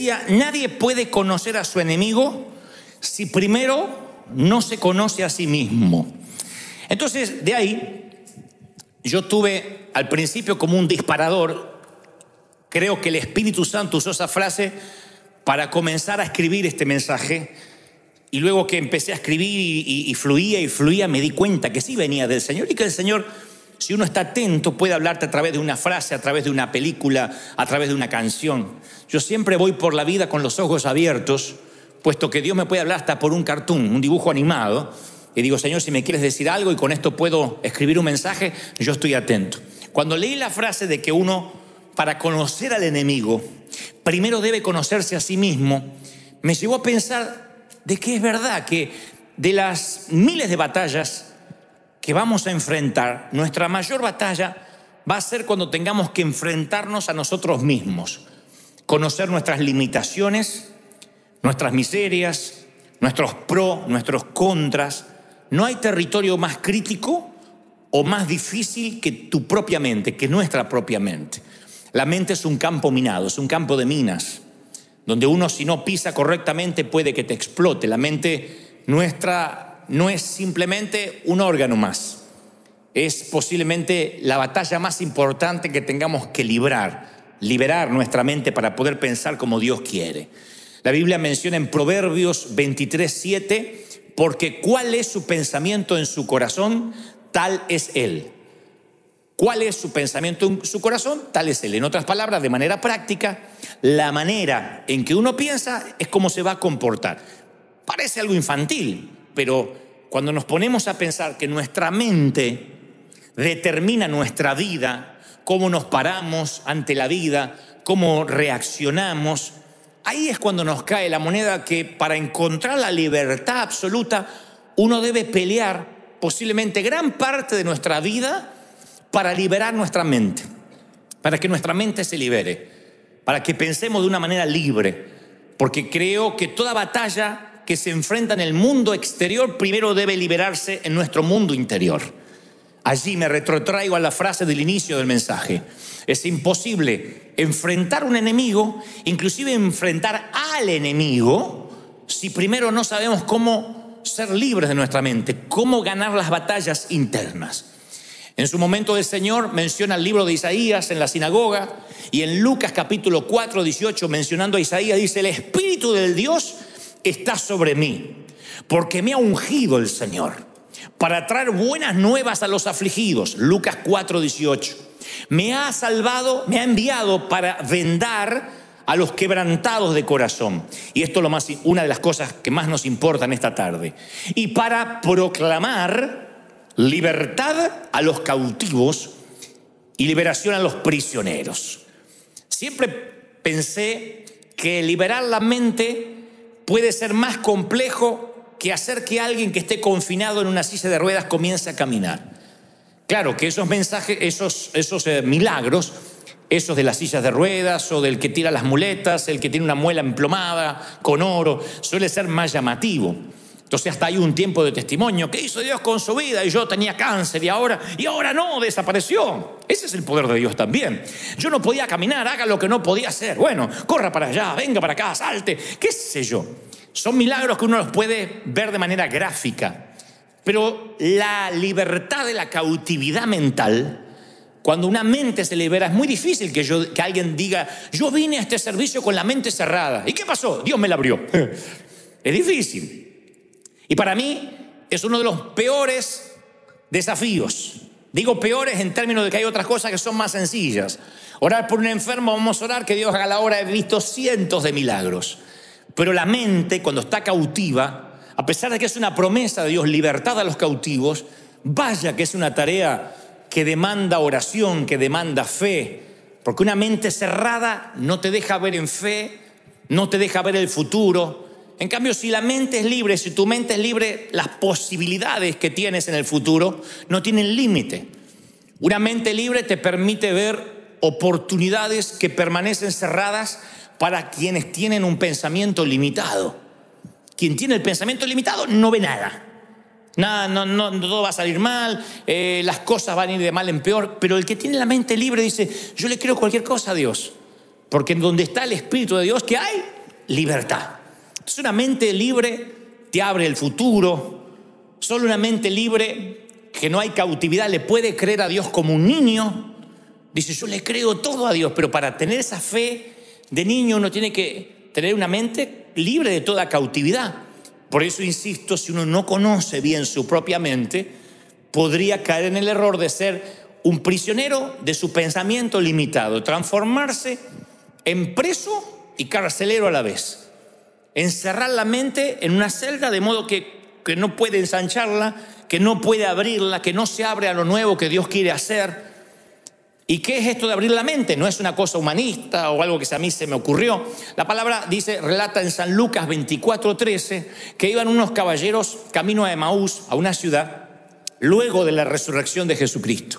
decía, nadie puede conocer a su enemigo si primero no se conoce a sí mismo. Entonces, de ahí, yo tuve al principio como un disparador. Creo que el Espíritu Santo usó esa frase para comenzar a escribir este mensaje. Y luego que empecé a escribir y fluía, me di cuenta que sí venía del Señor y que el Señor, si uno está atento, puede hablarte a través de una frase, a través de una película, a través de una canción. Yo siempre voy por la vida con los ojos abiertos, puesto que Dios me puede hablar hasta por un cartoon, un dibujo animado. Y digo, Señor, si me quieres decir algo y con esto puedo escribir un mensaje, yo estoy atento. Cuando leí la frase de que uno, para conocer al enemigo, primero debe conocerse a sí mismo, me llevó a pensar de que es verdad que de las miles de batallas que vamos a enfrentar, nuestra mayor batalla va a ser cuando tengamos que enfrentarnos a nosotros mismos, conocer nuestras limitaciones, nuestras miserias, nuestros pros, nuestros contras. No hay territorio más crítico o más difícil que tu propia mente, que nuestra propia mente. La mente es un campo minado, es un campo de minas, donde uno, si no pisa correctamente, puede que te explote. La mente nuestra no es simplemente un órgano más. Es posiblemente la batalla más importante que tengamos que liberar nuestra mente para poder pensar como Dios quiere. La Biblia menciona en Proverbios 23:7, porque cuál es su pensamiento en su corazón, tal es él. ¿Cuál es su pensamiento en su corazón? Tal es él. En otras palabras, de manera práctica, la manera en que uno piensa es cómo se va a comportar. Parece algo infantil, pero cuando nos ponemos a pensar que nuestra mente determina nuestra vida, cómo nos paramos ante la vida, cómo reaccionamos, ahí es cuando nos cae la moneda que para encontrar la libertad absoluta, uno debe pelear posiblemente gran parte de nuestra vida para liberar nuestra mente, para que nuestra mente se libere, para que pensemos de una manera libre, porque creo que toda batalla que se enfrenta en el mundo exterior primero debe liberarse en nuestro mundo interior. Allí me retrotraigo a la frase del inicio del mensaje. Es imposible enfrentar un enemigo, inclusive enfrentar al enemigo, si primero no sabemos cómo ser libres de nuestra mente, cómo ganar las batallas internas. En su momento el Señor menciona el libro de Isaías en la sinagoga, y en Lucas capítulo 4:18, mencionando a Isaías, dice: el Espíritu del Dios está sobre mí, porque me ha ungido el Señor para traer buenas nuevas a los afligidos. Lucas 4:18. Me ha salvado, me ha enviado para vendar a los quebrantados de corazón. Y esto es una de las cosas que más nos importan esta tarde. Y para proclamar libertad a los cautivos y liberación a los prisioneros. Siempre pensé que liberar la mente puede ser más complejo que hacer que alguien que esté confinado en una silla de ruedas comience a caminar. Claro que esos mensajes, esos milagros, esos de las sillas de ruedas o del que tira las muletas, el que tiene una muela emplomada con oro, suele ser más llamativo. Entonces hasta hay un tiempo de testimonio. ¿Qué hizo Dios con su vida? Y yo tenía cáncer y ahora no, desapareció. Ese es el poder de Dios también. Yo no podía caminar, haga lo que no podía hacer. Bueno, corra para allá, venga para acá, salte, qué sé yo. Son milagros que uno los puede ver de manera gráfica. Pero la libertad de la cautividad mental, cuando una mente se libera, es muy difícil que alguien diga: yo vine a este servicio con la mente cerrada. ¿Y qué pasó? Dios me la abrió. Es difícil. Y para mí es uno de los peores desafíos. Digo peores en términos de que hay otras cosas que son más sencillas. Orar por un enfermo, vamos a orar que Dios haga la obra. He visto cientos de milagros. Pero la mente, cuando está cautiva, a pesar de que es una promesa de Dios, libertad a los cautivos, vaya que es una tarea que demanda oración, que demanda fe. Porque una mente cerrada no te deja ver en fe, no te deja ver el futuro. En cambio, si la mente es libre, si tu mente es libre, las posibilidades que tienes en el futuro no tienen límite. Una mente libre te permite ver oportunidades que permanecen cerradas para quienes tienen un pensamiento limitado. Quien tiene el pensamiento limitado no ve nada. No, todo va a salir mal, las cosas van a ir de mal en peor. Pero el que tiene la mente libre dice: yo le creo cualquier cosa a Dios, porque en donde está el Espíritu de Dios, ¿qué hay? libertad. Entonces, una mente libre te abre el futuro. Solo una mente libre, que no hay cautividad, le puede creer a Dios como un niño. Dice, yo le creo todo a Dios, pero para tener esa fe de niño uno tiene que tener una mente libre de toda cautividad. Por eso insisto, si uno no conoce bien su propia mente, podría caer en el error de ser un prisionero de su pensamiento limitado, transformarse en preso y carcelero a la vez. Encerrar la mente en una celda de modo que no puede ensancharla, que no puede abrirla, que no se abre a lo nuevo que Dios quiere hacer. ¿Y qué es esto de abrir la mente? No es una cosa humanista o algo que a mí se me ocurrió. La palabra dice, relata en San Lucas 24:13, que iban unos caballeros camino a Emaús, a una ciudad, luego de la resurrección de Jesucristo.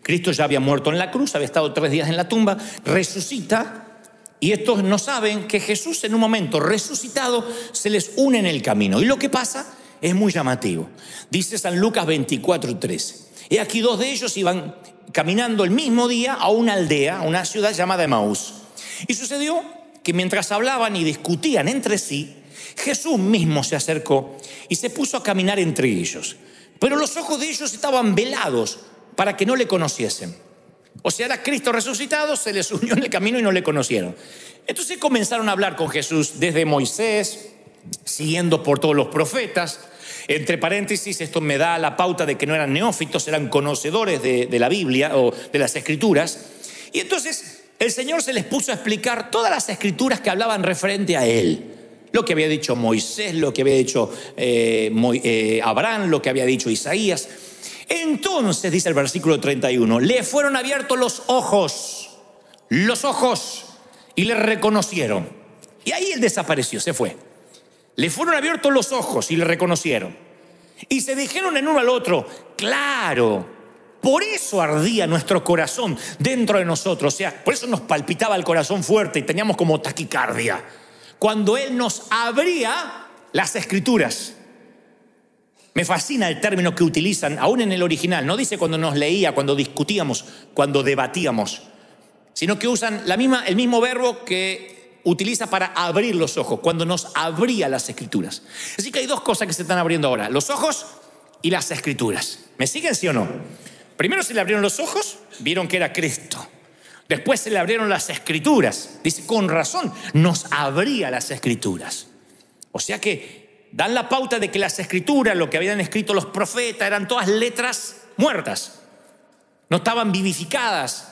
Cristo ya había muerto en la cruz, había estado 3 días en la tumba, resucita, y estos no saben que Jesús en un momento resucitado se les une en el camino. Y lo que pasa es muy llamativo. Dice San Lucas 24:13. Y aquí 2 de ellos iban caminando el mismo día a una aldea, a una ciudad llamada Emaús. Y sucedió que mientras hablaban y discutían entre sí, Jesús mismo se acercó y se puso a caminar entre ellos. Pero los ojos de ellos estaban velados para que no le conociesen. O sea, era Cristo resucitado, se les unió en el camino y no le conocieron. Entonces comenzaron a hablar con Jesús desde Moisés, siguiendo por todos los profetas. Entre paréntesis, esto me da la pauta de que no eran neófitos, eran conocedores de la Biblia o de las Escrituras. Y entonces el Señor se les puso a explicar todas las Escrituras que hablaban referente a Él. Lo que había dicho Moisés, lo que había dicho Abraham, lo que había dicho Isaías. Entonces, dice el versículo 31, le fueron abiertos los ojos, y le reconocieron. Y ahí él desapareció, se fue. Le fueron abiertos los ojos y le reconocieron. Y se dijeron en uno al otro, claro, por eso ardía nuestro corazón dentro de nosotros. O sea, por eso nos palpitaba el corazón fuerte y teníamos como taquicardia. Cuando Él nos abría las Escrituras. Me fascina el término que utilizan, aún en el original. No dice cuando nos leía, cuando discutíamos, cuando debatíamos, sino que usan el mismo verbo que utiliza para abrir los ojos, cuando nos abría las Escrituras. Así que hay 2 cosas que se están abriendo ahora, los ojos y las Escrituras. ¿Me siguen, sí o no? Primero se le abrieron los ojos, vieron que era Cristo. Después se le abrieron las Escrituras. Dice, con razón, nos abría las Escrituras. O sea que dan la pauta de que las Escrituras, lo que habían escrito los profetas, eran todas letras muertas. No estaban vivificadas.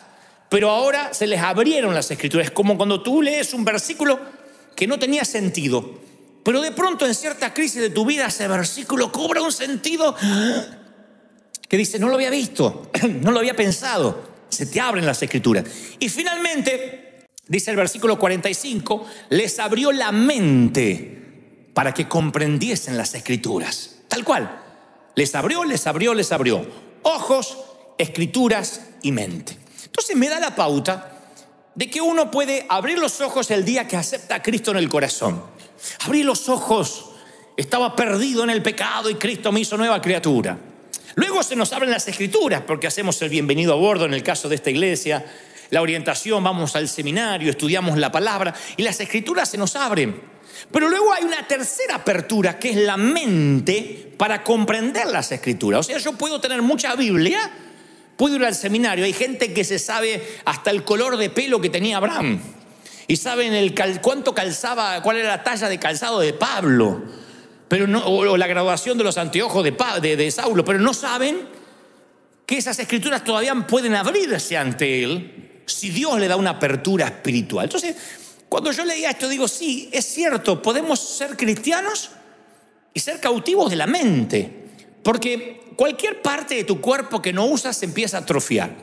Pero ahora se les abrieron las Escrituras. Es como cuando tú lees un versículo que no tenía sentido, pero de pronto en cierta crisis de tu vida ese versículo cobra un sentido que dice, no lo había visto, no lo había pensado. Se te abren las Escrituras. Y finalmente, dice el versículo 45, les abrió la mente para que comprendiesen las Escrituras. Tal cual. Les abrió. Ojos, Escrituras y mente. Entonces me da la pauta de que uno puede abrir los ojos el día que acepta a Cristo en el corazón. Abrí los ojos, estaba perdido en el pecado y Cristo me hizo nueva criatura. Luego se nos abren las Escrituras porque hacemos el bienvenido a bordo en el caso de esta iglesia, la orientación, vamos al seminario, estudiamos la palabra y las Escrituras se nos abren. Pero luego hay una tercera apertura que es la mente para comprender las Escrituras. O sea, yo puedo tener mucha Biblia, puedo ir al seminario, hay gente que se sabe hasta el color de pelo que tenía Abraham y saben cuánto calzaba, cuál era la talla de calzado de Pablo, pero no, o la graduación de los anteojos de Saulo, pero no saben que esas Escrituras todavía pueden abrirse ante él si Dios le da una apertura espiritual. Entonces, cuando yo leía esto digo, sí, es cierto, podemos ser cristianos y ser cautivos de la mente, porque cualquier parte de tu cuerpo que no usas se empieza a atrofiar.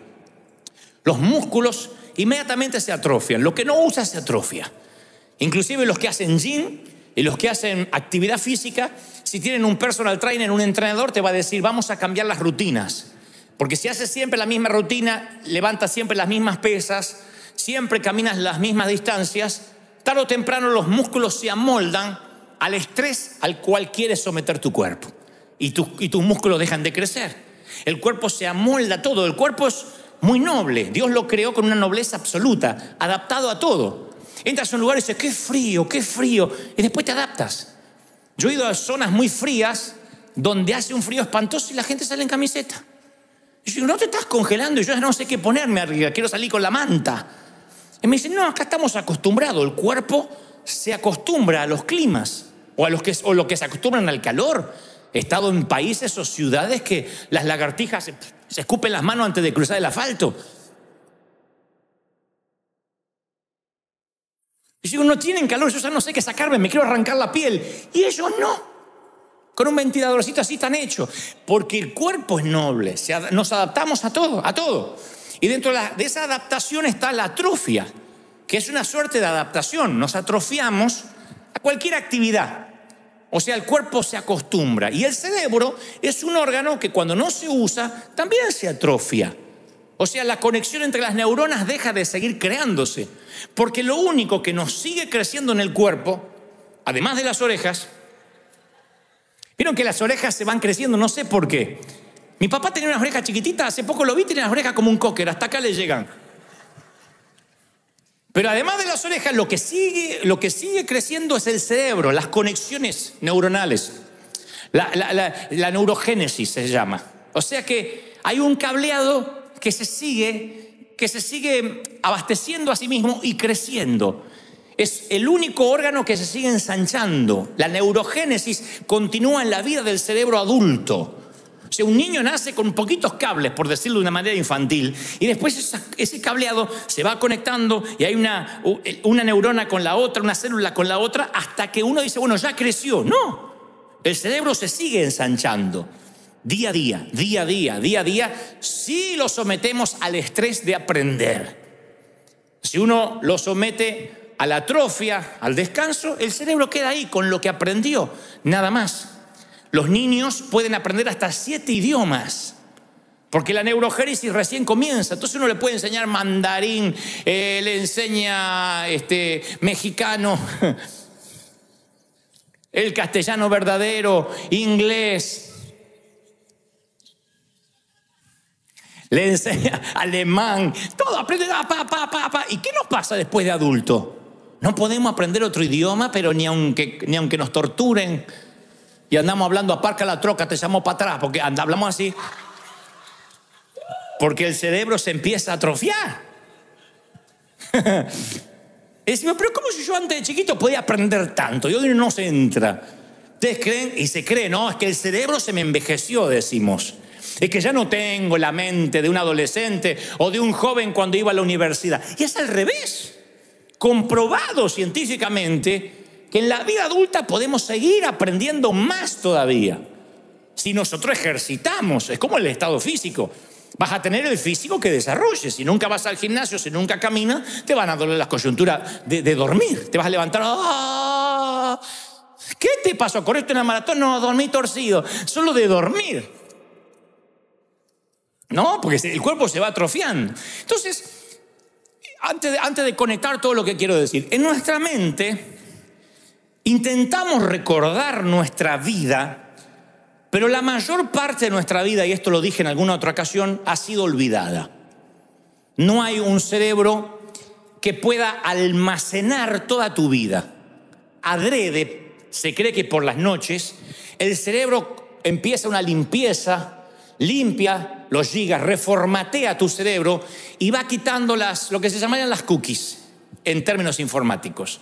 Los músculos inmediatamente se atrofian, lo que no usas se atrofia. Inclusive los que hacen gym y los que hacen actividad física, si tienen un personal trainer, un entrenador, te va a decir, vamos a cambiar las rutinas. Porque si haces siempre la misma rutina, levantas siempre las mismas pesas, siempre caminas las mismas distancias, tarde o temprano los músculos se amoldan al estrés al cual quieres someter tu cuerpo. Y tus músculos dejan de crecer. El cuerpo se amolda a todo. El cuerpo es muy noble. Dios lo creó con una nobleza absoluta, adaptado a todo. Entras a un lugar y dices, qué frío, y después te adaptas. Yo he ido a zonas muy frías donde hace un frío espantoso y la gente sale en camiseta. Y yo digo, no te estás congelando, y yo ya no sé qué ponerme arriba, quiero salir con la manta. Y me dicen, no, acá estamos acostumbrados, el cuerpo se acostumbra a los climas, o lo que se acostumbran al calor. He estado en países o ciudades que las lagartijas se escupen las manos antes de cruzar el asfalto. Y yo digo, no tienen calor, yo ya no sé qué sacarme, me quiero arrancar la piel. Y ellos no. Con un ventiladorcito así tan hecho. Porque el cuerpo es noble, nos adaptamos a todo. Y dentro de esa adaptación está la atrofia, que es una suerte de adaptación. Nos atrofiamos a cualquier actividad. O sea, el cuerpo se acostumbra. Y el cerebro es un órgano que cuando no se usa, también se atrofia. O sea, la conexión entre las neuronas deja de seguir creándose. Porque lo único que nos sigue creciendo en el cuerpo, además de las orejas, vieron que las orejas se van creciendo, no sé por qué. Mi papá tenía unas orejas chiquititas, hace poco lo vi, tenía las orejas como un cocker, hasta acá le llegan. Pero además de las orejas, lo que sigue creciendo es el cerebro, las conexiones neuronales. La neurogénesis se llama. O sea que hay un cableado que se sigue abasteciendo a sí mismo y creciendo. Es el único órgano que se sigue ensanchando. La neurogénesis continúa en la vida del cerebro adulto. O sea, un niño nace con poquitos cables, por decirlo de una manera infantil, y después ese cableado se va conectando y hay una neurona con la otra, una célula con la otra, hasta que uno dice, bueno, ya creció. No, el cerebro se sigue ensanchando. Día a día, si lo sometemos al estrés de aprender. Si uno lo somete a la atrofia, al descanso, el cerebro queda ahí con lo que aprendió, nada más. Los niños pueden aprender hasta 7 idiomas, porque la neurogénesis recién comienza. Entonces uno le puede enseñar mandarín, le enseña mexicano, el castellano verdadero, inglés. Le enseña alemán, todo aprende, ¿Y qué nos pasa después de adulto? No podemos aprender otro idioma, pero ni aunque nos torturen y andamos hablando, aparca la troca, te llamo para atrás, porque hablamos así. Porque el cerebro se empieza a atrofiar. Y decimos, pero ¿cómo si yo antes de chiquito podía aprender tanto? Y hoy no se entra. Ustedes creen, y se cree, no, es que el cerebro se me envejeció, decimos. Es que ya no tengo la mente de un adolescente o de un joven cuando iba a la universidad. Y es al revés. Comprobado científicamente que en la vida adulta podemos seguir aprendiendo más todavía. Si nosotros ejercitamos, es como el estado físico. Vas a tener el físico que desarrolles. Si nunca vas al gimnasio, si nunca caminas, te van a doler las coyunturas de dormir. Te vas a levantar. ¡Ah! ¿Qué te pasó? ¿Corriste una maratón? No, dormí torcido. Solo de dormir. No, porque el cuerpo se va atrofiando. Entonces, antes de conectar todo lo que quiero decir, en nuestra mente intentamos recordar nuestra vida, pero la mayor parte de nuestra vida, y esto lo dije en alguna otra ocasión, ha sido olvidada. No hay un cerebro que pueda almacenar toda tu vida. Adrede, se cree que por las noches el cerebro empieza una limpieza, limpia los gigas, reformatea tu cerebro y va quitando lo que se llamarían las cookies en términos informáticos.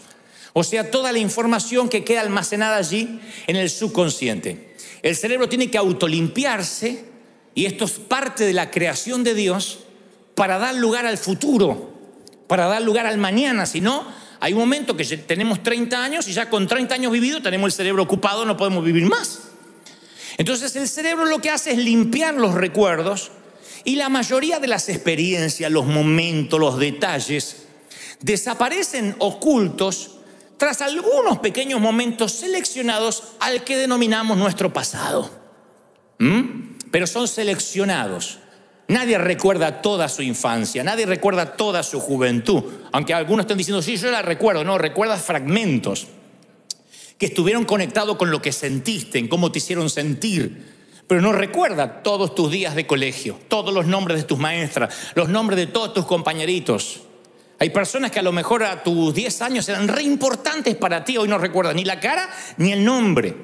O sea, toda la información que queda almacenada allí en el subconsciente. El cerebro tiene que autolimpiarse, y esto es parte de la creación de Dios para dar lugar al futuro, para dar lugar al mañana. Si no, hay un momento que tenemos 30 años y ya con 30 años vividos tenemos el cerebro ocupado, no podemos vivir más. Entonces el cerebro lo que hace es limpiar los recuerdos, y la mayoría de las experiencias, los momentos, los detalles desaparecen ocultos tras algunos pequeños momentos seleccionados al que denominamos nuestro pasado. Pero son seleccionados. Nadie recuerda toda su infancia, nadie recuerda toda su juventud, aunque algunos estén diciendo, sí, yo la recuerdo. No, recuerdas fragmentos que estuvieron conectados con lo que sentiste, en cómo te hicieron sentir. Pero no recuerda todos tus días de colegio, todos los nombres de tus maestras, los nombres de todos tus compañeritos. Hay personas que a lo mejor a tus 10 años eran re importantes para ti, hoy no recuerdan ni la cara ni el nombre.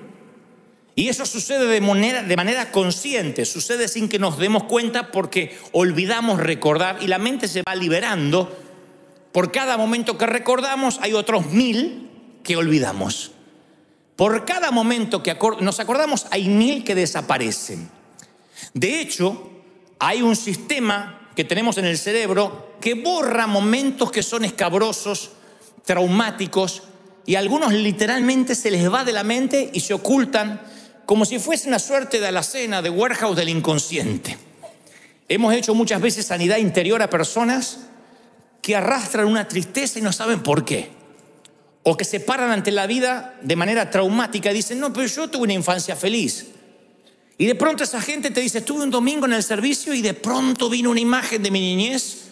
Y eso sucede de manera consciente, sucede sin que nos demos cuenta porque olvidamos recordar y la mente se va liberando. Por cada momento que recordamos hay otros 1000 que olvidamos. Por cada momento que nos acordamos hay 1000 que desaparecen. De hecho, hay un sistema que tenemos en el cerebro que borra momentos que son escabrosos, traumáticos, y a algunos literalmente se les va de la mente y se ocultan como si fuese una suerte de alacena, de warehouse del inconsciente. Hemos hecho muchas veces sanidad interior a personas que arrastran una tristeza y no saben por qué. O que se paran ante la vida de manera traumática y dicen, no, pero yo tuve una infancia feliz. Y de pronto esa gente te dice, estuve un domingo en el servicio y de pronto vino una imagen de mi niñez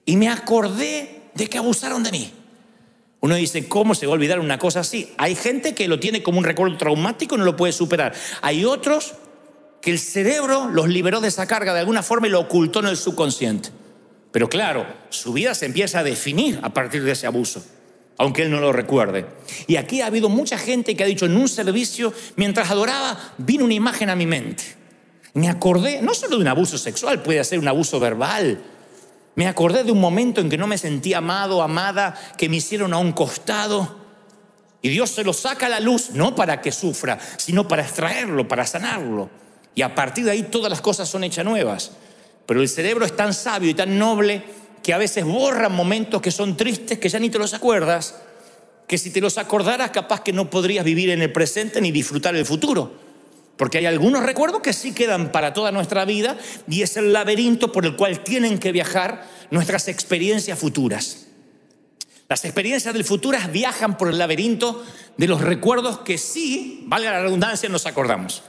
y me acordé de que abusaron de mí. Uno dice, ¿cómo se va a olvidar una cosa así? Hay gente que lo tiene como un recuerdo traumático y no lo puede superar. Hay otros que el cerebro los liberó de esa carga de alguna forma y lo ocultó en el subconsciente. Pero claro, su vida se empieza a definir a partir de ese abuso, aunque él no lo recuerde. Y aquí ha habido mucha gente que ha dicho, en un servicio, mientras adoraba, vino una imagen a mi mente. Me acordé, no solo de un abuso sexual, puede ser un abuso verbal. Me acordé de un momento en que no me sentí amado, amada, que me hicieron a un costado. Y Dios se lo saca a la luz, no para que sufra, sino para extraerlo, para sanarlo. Y a partir de ahí todas las cosas son hechas nuevas. Pero el cerebro es tan sabio y tan noble que a veces borra momentos que son tristes, que ya ni te los acuerdas, que si te los acordaras capaz que no podrías vivir en el presente ni disfrutar el futuro. Porque hay algunos recuerdos que sí quedan para toda nuestra vida y es el laberinto por el cual tienen que viajar nuestras experiencias futuras. Las experiencias del futuro viajan por el laberinto de los recuerdos que sí, valga la redundancia, nos acordamos.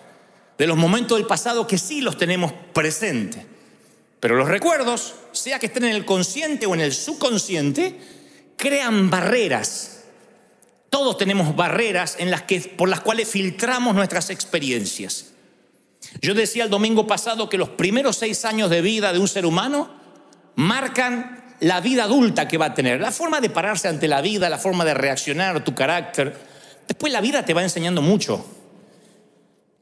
De los momentos del pasado que sí los tenemos presentes. Pero los recuerdos, sea que estén en el consciente o en el subconsciente, crean barreras. Todos tenemos barreras por las cuales filtramos nuestras experiencias. Yo decía el domingo pasado que los primeros 6 años de vida de un ser humano marcan la vida adulta que va a tener. La forma de pararse ante la vida, la forma de reaccionar, tu carácter. Después la vida te va enseñando mucho.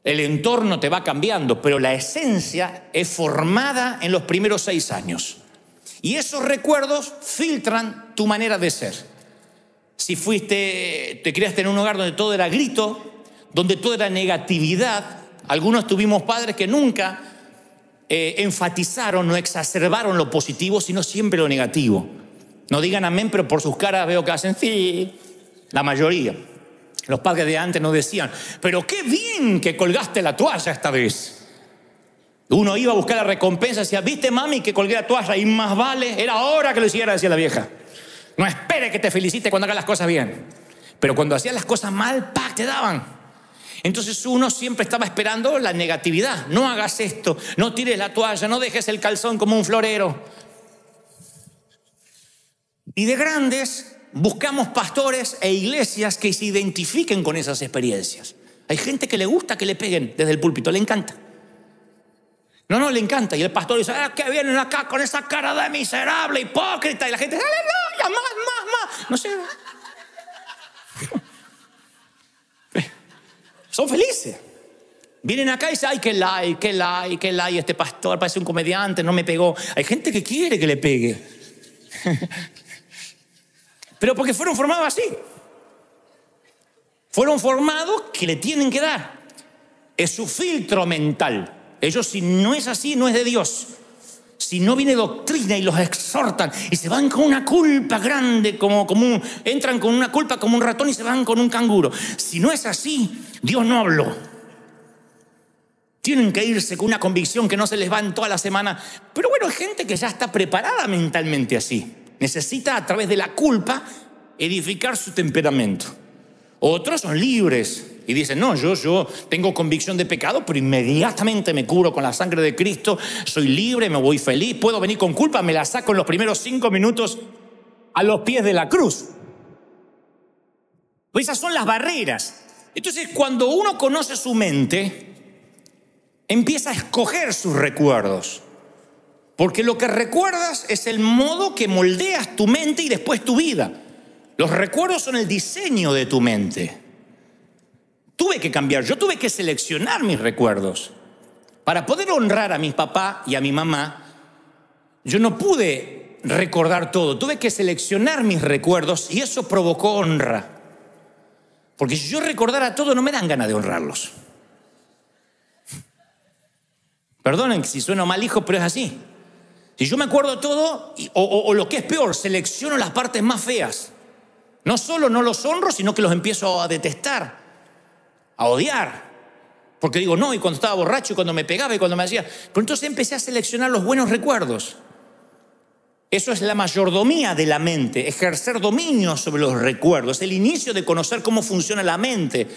El entorno te va cambiando, pero la esencia es formada en los primeros 6 años. Y esos recuerdos filtran tu manera de ser. Si te criaste en un hogar donde todo era grito, donde todo era negatividad, algunos tuvimos padres que nunca enfatizaron o exacerbaron lo positivo, sino siempre lo negativo. No digan amén, pero por sus caras veo que hacen sí, la mayoría. Los padres de antes nos decían, pero qué bien que colgaste la toalla esta vez. Uno iba a buscar la recompensa y decía, ¿viste mami que colgué la toalla? Y más vale, era hora que lo hiciera, decía la vieja. No espere que te felicite cuando hagas las cosas bien. Pero cuando hacías las cosas mal, ¡pac!, te daban. Entonces uno siempre estaba esperando la negatividad. No hagas esto, no tires la toalla, no dejes el calzón como un florero. Y de grandes buscamos pastores e iglesias que se identifiquen con esas experiencias. Hay gente que le gusta que le peguen desde el púlpito, le encanta. No, le encanta. Y el pastor dice, que vienen acá con esa cara de miserable, hipócrita. Y la gente, aleluya, más. No sé. Son felices. Vienen acá y dicen, ay, qué like, este pastor parece un comediante, no me pegó. Hay gente que quiere que le pegue. Pero porque fueron formados así. Fueron formados que le tienen que dar. Es su filtro mental. Ellos, si no es así, no es de Dios. Si no viene doctrina y los exhortan y se van con una culpa grande, entran con una culpa como un ratón y se van con un canguro. Si no es así, Dios no habló. Tienen que irse con una convicción que no se les va en toda la semana. Pero bueno, hay gente que ya está preparada mentalmente así. Necesita a través de la culpa edificar su temperamento. Otros son libres y dicen, no, yo tengo convicción de pecado, pero inmediatamente me cubro con la sangre de Cristo, soy libre, me voy feliz, puedo venir con culpa, me la saco en los primeros 5 minutos a los pies de la cruz. Pues esas son las barreras. Entonces, cuando uno conoce su mente, empieza a escoger sus recuerdos. Porque lo que recuerdas es el modo que moldeas tu mente y después tu vida. Los recuerdos son el diseño de tu mente. Tuve que cambiar, yo tuve que seleccionar mis recuerdos. Para poder honrar a mi papá y a mi mamá, yo no pude recordar todo. Tuve que seleccionar mis recuerdos y eso provocó honra. Porque si yo recordara todo, no me dan ganas de honrarlos. Perdonen si sueno mal, hijo, pero es así. Si yo me acuerdo todo, o lo que es peor, selecciono las partes más feas. No solo no los honro, sino que los empiezo a detestar, a odiar. Porque digo, no, y cuando estaba borracho, y cuando me pegaba, y cuando me hacía... Pero entonces empecé a seleccionar los buenos recuerdos. Eso es la mayordomía de la mente, ejercer dominio sobre los recuerdos, el inicio de conocer cómo funciona la mente.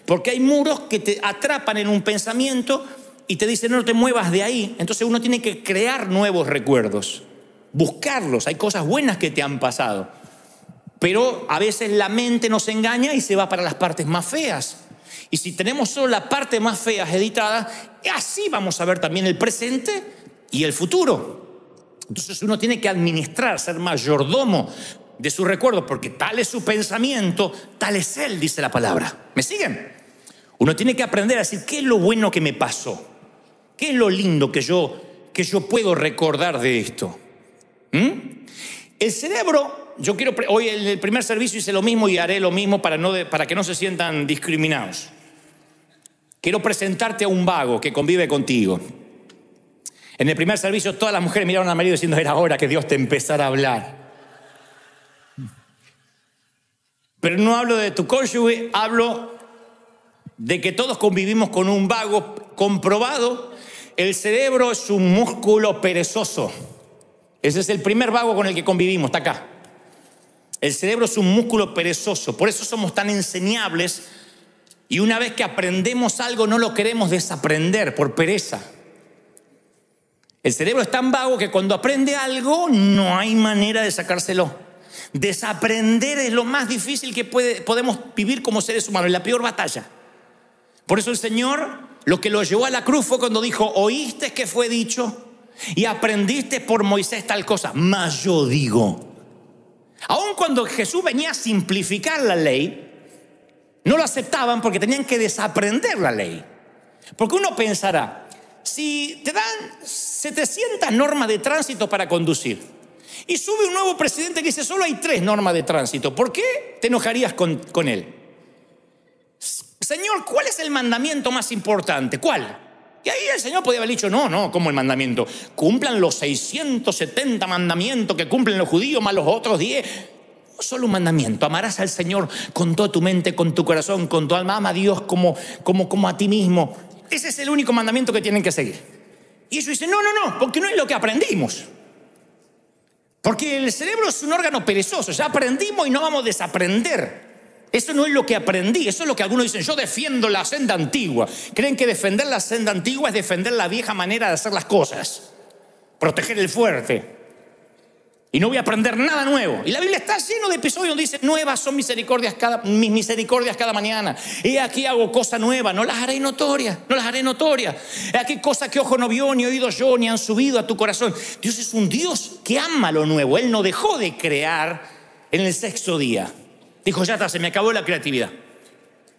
Porque hay muros que te atrapan en un pensamiento y te dicen no te muevas de ahí. Entonces uno tiene que crear nuevos recuerdos, buscarlos. Hay cosas buenas que te han pasado. Pero a veces la mente nos engaña y se va para las partes más feas. Y si tenemos solo la parte más fea editada, así vamos a ver también el presente y el futuro. Entonces uno tiene que administrar, ser mayordomo de sus recuerdos, porque tal es su pensamiento, tal es él, dice la palabra. ¿Me siguen? Uno tiene que aprender a decir, ¿qué es lo bueno que me pasó? ¿Qué es lo lindo que yo puedo recordar de esto? El cerebro, hoy en el primer servicio hice lo mismo y haré lo mismo para que no se sientan discriminados. Quiero presentarte a un vago que convive contigo. En el primer servicio todas las mujeres miraron al marido diciendo, era hora que Dios te empezara a hablar. Pero no hablo de tu cónyuge, hablo de que todos convivimos con un vago comprobado. El cerebro es un músculo perezoso. Ese es el primer vago con el que convivimos, está acá. El cerebro es un músculo perezoso, por eso somos tan enseñables y una vez que aprendemos algo no lo queremos desaprender por pereza. El cerebro es tan vago que cuando aprende algo no hay manera de sacárselo. Desaprender es lo más difícil que podemos vivir como seres humanos, es la peor batalla. Por eso el Señor lo que lo llevó a la cruz fue cuando dijo, oíste que fue dicho y aprendiste por Moisés tal cosa, mas yo digo. Aun cuando Jesús venía a simplificar la ley, no lo aceptaban porque tenían que desaprender la ley. Porque uno pensará, si te dan 700 normas de tránsito para conducir y sube un nuevo presidente que dice solo hay 3 normas de tránsito, ¿por qué te enojarías con él? Señor, ¿cuál es el mandamiento más importante? ¿Cuál? Y ahí el Señor podía haber dicho, no, como el mandamiento. Cumplan los 670 mandamientos que cumplen los judíos más los otros 10. Solo un mandamiento, amarás al Señor con toda tu mente, con tu corazón, con tu alma. Ama a Dios como a ti mismo. Ese es el único mandamiento que tienen que seguir. Y ellos dicen, no, porque no es lo que aprendimos. Porque el cerebro es un órgano perezoso, ya aprendimos y no vamos a desaprender. Eso no es lo que aprendí, eso es lo que algunos dicen, yo defiendo la senda antigua. Creen que defender la senda antigua es defender la vieja manera de hacer las cosas, proteger el fuerte. Y no voy a aprender nada nuevo. Y la Biblia está lleno de episodios donde dice, nuevas son mis misericordias cada mañana. Y aquí hago cosa nueva, no las haré notorias. Aquí cosas que ojo no vio, ni oído yo, ni han subido a tu corazón. Dios es un Dios que ama lo nuevo. Él no dejó de crear en el 6º día. Dijo, ya está, se me acabó la creatividad.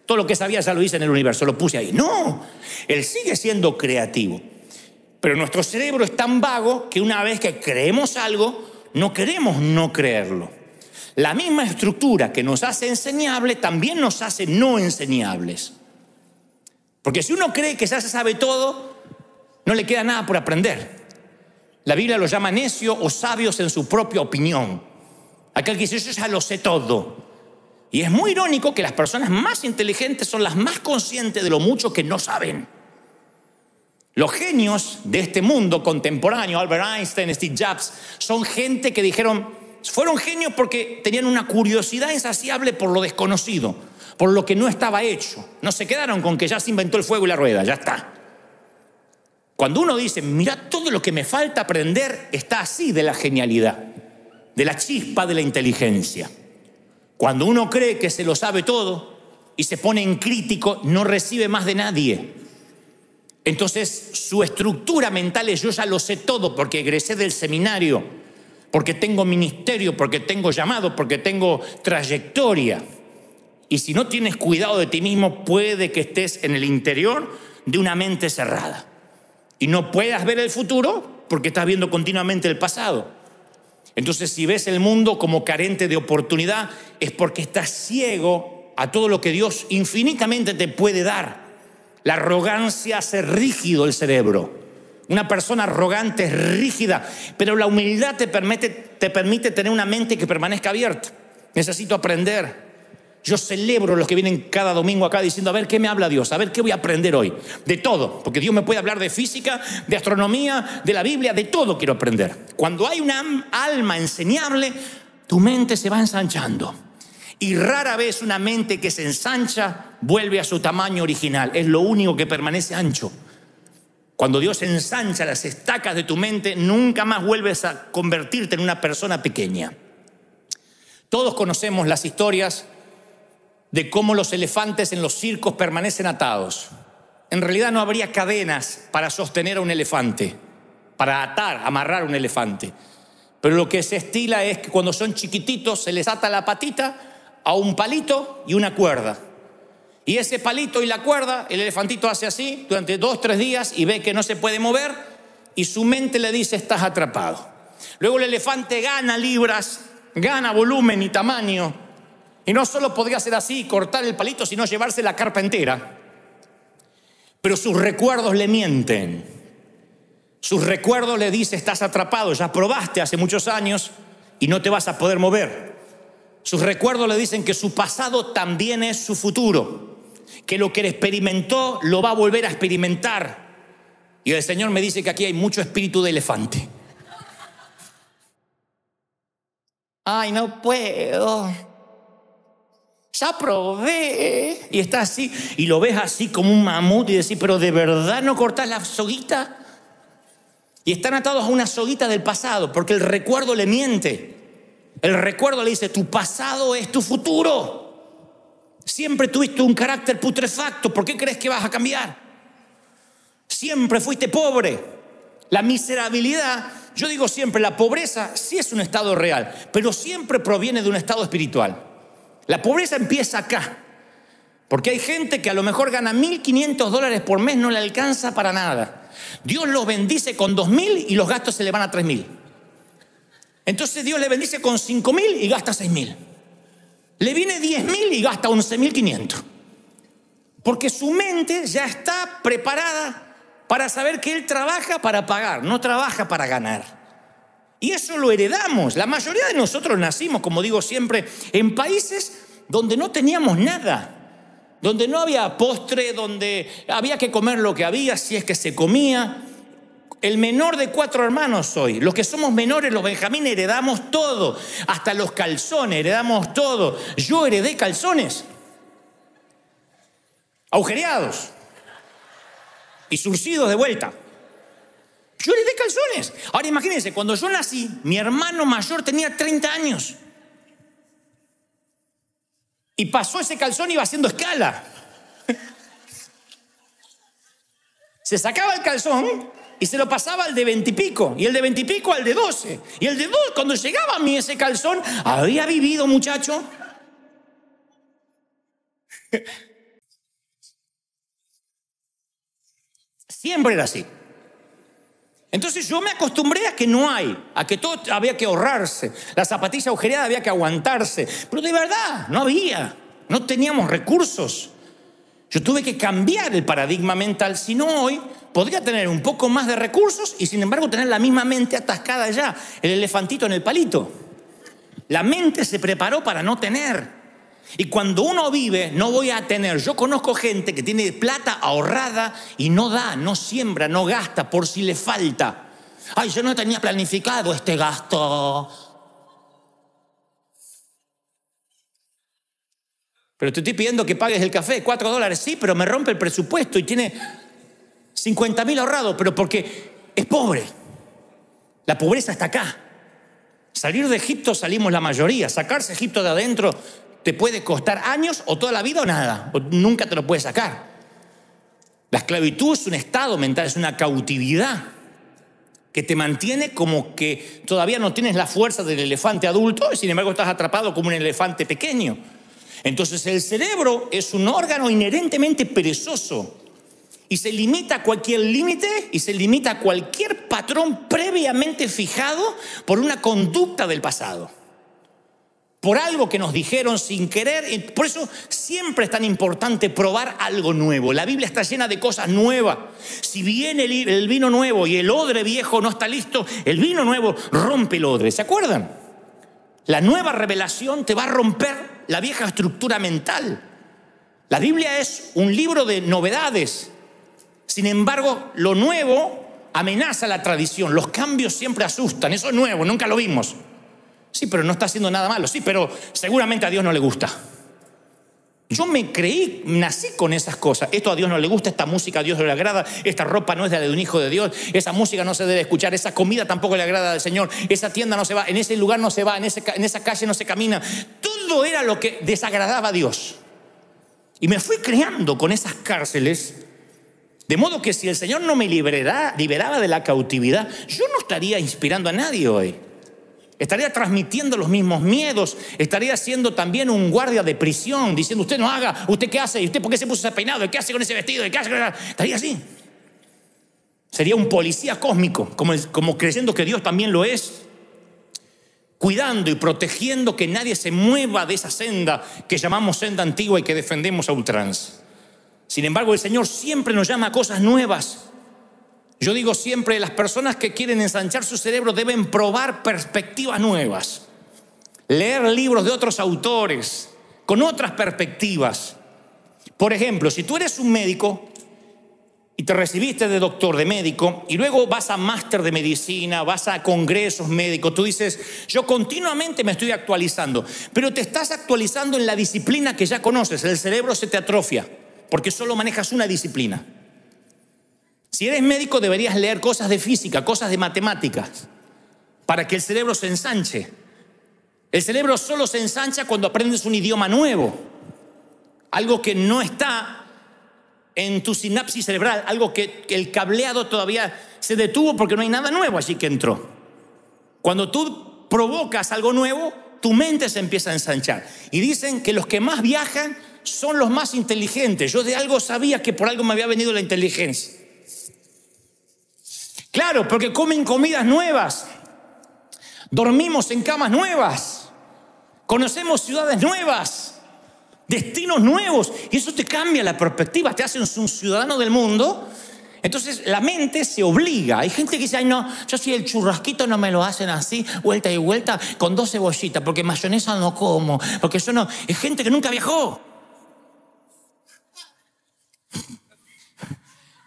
Todo lo que sabía ya lo hice en el universo, lo puse ahí. No, Él sigue siendo creativo. Pero nuestro cerebro es tan vago que una vez que creemos algo, no queremos no creerlo. La misma estructura que nos hace enseñable también nos hace no enseñables. Porque si uno cree que ya se sabe todo, no le queda nada por aprender. La Biblia lo llama necio o sabios en su propia opinión. Aquel que dice, yo ya lo sé todo. Y es muy irónico que las personas más inteligentes son las más conscientes de lo mucho que no saben. Los genios de este mundo contemporáneo, Albert Einstein, Steve Jobs, son gente que fueron genios porque tenían una curiosidad insaciable por lo desconocido, por lo que no estaba hecho. No se quedaron con que ya se inventó el fuego y la rueda, ya está. Cuando uno dice, mira todo lo que me falta aprender, está así de la genialidad, de la chispa de la inteligencia. Cuando uno cree que se lo sabe todo y se pone en crítico, no recibe más de nadie. Entonces su estructura mental es: yo ya lo sé todo porque egresé del seminario, porque tengo ministerio, porque tengo llamado, porque tengo trayectoria. Y si no tienes cuidado de ti mismo, puede que estés en el interior de una mente cerrada y no puedas ver el futuro porque estás viendo continuamente el pasado. Entonces, si ves el mundo como carente de oportunidad, es porque estás ciego a todo lo que Dios infinitamente te puede dar. La arrogancia hace rígido el cerebro. Una persona arrogante es rígida, pero la humildad te permite tener una mente que permanezca abierta. Necesito aprender. Yo celebro los que vienen cada domingo acá diciendo: a ver, ¿qué me habla Dios? A ver, ¿qué voy a aprender hoy? De todo, porque Dios me puede hablar de física, de astronomía, de la Biblia, de todo quiero aprender. Cuando hay una alma enseñable, tu mente se va ensanchando. Y rara vez una mente que se ensancha vuelve a su tamaño original. Es lo único que permanece ancho. Cuando Dios ensancha las estacas de tu mente, nunca más vuelves a convertirte en una persona pequeña. Todos conocemos las historias de cómo los elefantes en los circos permanecen atados. En realidad no habría cadenas para sostener a un elefante, para amarrar a un elefante. Pero lo que se estila es que cuando son chiquititos se les ata la patita a un palito y una cuerda. Y ese palito y la cuerda, el elefantito hace así durante 2 o 3 días y ve que no se puede mover y su mente le dice: estás atrapado. Luego el elefante gana libras, gana volumen y tamaño. Y no solo podría hacer así, cortar el palito, sino llevarse la carpa entera. Pero sus recuerdos le mienten. Sus recuerdos le dicen: estás atrapado, ya probaste hace muchos años y no te vas a poder mover. Sus recuerdos le dicen que su pasado también es su futuro, que lo que él experimentó lo va a volver a experimentar. Y el Señor me dice que aquí hay mucho espíritu de elefante. Ay, no puedo. Ya probé. Y está así, y lo ves así como un mamut y decís: pero ¿de verdad no cortás la soguita? Y están atados a una soguita del pasado, porque el recuerdo le miente. El recuerdo le dice: tu pasado es tu futuro. Siempre tuviste un carácter putrefacto, ¿por qué crees que vas a cambiar? Siempre fuiste pobre. La miserabilidad, yo digo siempre, la pobreza sí es un estado real, pero siempre proviene de un estado espiritual. La pobreza empieza acá, porque hay gente que a lo mejor gana $1.500 por mes, no le alcanza para nada. Dios los bendice con 2.000 y los gastos se le van a 3.000. Entonces Dios le bendice con 5.000 y gasta 6.000. Le viene 10.000 y gasta 11.500. Porque su mente ya está preparada para saber que Él trabaja para pagar, no trabaja para ganar. Y eso lo heredamos. La mayoría de nosotros nacimos, como digo siempre, en países donde no teníamos nada, donde no había postre, donde había que comer lo que había, si es que se comía. El menor de 4 hermanos soy. Los que somos menores, los Benjamín, heredamos todo. Hasta los calzones, heredamos todo. Yo heredé calzones agujereados y surcidos de vuelta. Yo heredé calzones. Ahora imagínense, cuando yo nací, mi hermano mayor tenía 30 años. Y pasó ese calzón y iba haciendo escala. Se sacaba el calzón y se lo pasaba al de 20 y pico. Y el de 20 y pico al de 12. Y el de 2, cuando llegaba a mí ese calzón, había vivido, muchacho. Siempre era así. Entonces yo me acostumbré a que no hay, a que todo había que ahorrarse. La zapatilla agujereada había que aguantarse. Pero de verdad, no había. No teníamos recursos. Yo tuve que cambiar el paradigma mental. Si no, hoy podría tener un poco más de recursos y sin embargo tener la misma mente atascada ya. El elefantito en el palito. La mente se preparó para no tener. Y cuando uno vive, no voy a tener. Yo conozco gente que tiene plata ahorrada y no da, no siembra, no gasta por si le falta. Ay, yo no tenía planificado este gasto. Pero te estoy pidiendo que pagues el café, $4. Sí, pero me rompe el presupuesto y tiene 50.000 ahorrados, pero porque es pobre. La pobreza está acá. Salir de Egipto salimos la mayoría. Sacarse Egipto de adentro te puede costar años o toda la vida o nada. O nunca te lo puedes sacar. La esclavitud es un estado mental, es una cautividad que te mantiene como que todavía no tienes la fuerza del elefante adulto y sin embargo estás atrapado como un elefante pequeño. Entonces el cerebro es un órgano inherentemente perezoso y se limita a cualquier límite y se limita a cualquier patrón previamente fijado por una conducta del pasado, por algo que nos dijeron sin querer. Por eso siempre es tan importante probar algo nuevo. La Biblia está llena de cosas nuevas. Si viene el vino nuevo y el odre viejo no está listo, el vino nuevo rompe el odre. ¿Se acuerdan? La nueva revelación te va a romper la vieja estructura mental. La Biblia es un libro de novedades. Sin embargo, lo nuevo amenaza la tradición. Los cambios siempre asustan. Eso es nuevo, nunca lo vimos. Sí, pero no está haciendo nada malo. Sí, pero seguramente a Dios no le gusta. Yo me creí, nací con esas cosas. Esto a Dios no le gusta, esta música a Dios no le agrada, esta ropa no es de un hijo de Dios, esa música no se debe escuchar, esa comida tampoco le agrada al Señor, esa tienda no se va, en ese lugar no se va, en esa calle no se camina. Todo era lo que desagradaba a Dios. Y me fui creando con esas cárceles, de modo que si el Señor no me liberaba de la cautividad, yo no estaría inspirando a nadie hoy. Estaría transmitiendo los mismos miedos. Estaría siendo también un guardia de prisión, diciendo: usted no haga, usted qué hace, y usted por qué se puso ese peinado, y qué hace con ese vestido, y qué hace con esa... Estaría así. Sería un policía cósmico, como creyendo que Dios también lo es, cuidando y protegiendo que nadie se mueva de esa senda que llamamos senda antigua y que defendemos a ultranza. Sin embargo, el Señor siempre nos llama a cosas nuevas. Yo digo siempre, las personas que quieren ensanchar su cerebro deben probar perspectivas nuevas, leer libros de otros autores con otras perspectivas. Por ejemplo, si tú eres un médico y te recibiste de doctor, de médico, y luego vas a máster de medicina, vas a congresos médicos, tú dices: yo continuamente me estoy actualizando, pero te estás actualizando en la disciplina que ya conoces. El cerebro se te atrofia porque solo manejas una disciplina. Si eres médico, deberías leer cosas de física, cosas de matemáticas, para que el cerebro se ensanche. El cerebro solo se ensancha cuando aprendes un idioma nuevo, algo que no está en tu sinapsis cerebral, algo que el cableado todavía se detuvo porque no hay nada nuevo allí que entró. Cuando tú provocas algo nuevo, tu mente se empieza a ensanchar. Y dicen que los que más viajan son los más inteligentes. Yo de algo sabía que por algo me había venido la inteligencia. Claro, porque comen comidas nuevas, dormimos en camas nuevas, conocemos ciudades nuevas, destinos nuevos, y eso te cambia la perspectiva, te hace un ciudadano del mundo. Entonces la mente se obliga. Hay gente que dice: ay, no, yo si el churrasquito no me lo hacen así, vuelta y vuelta, con 2 cebollitas, porque mayonesa no como, porque yo no. Es gente que nunca viajó.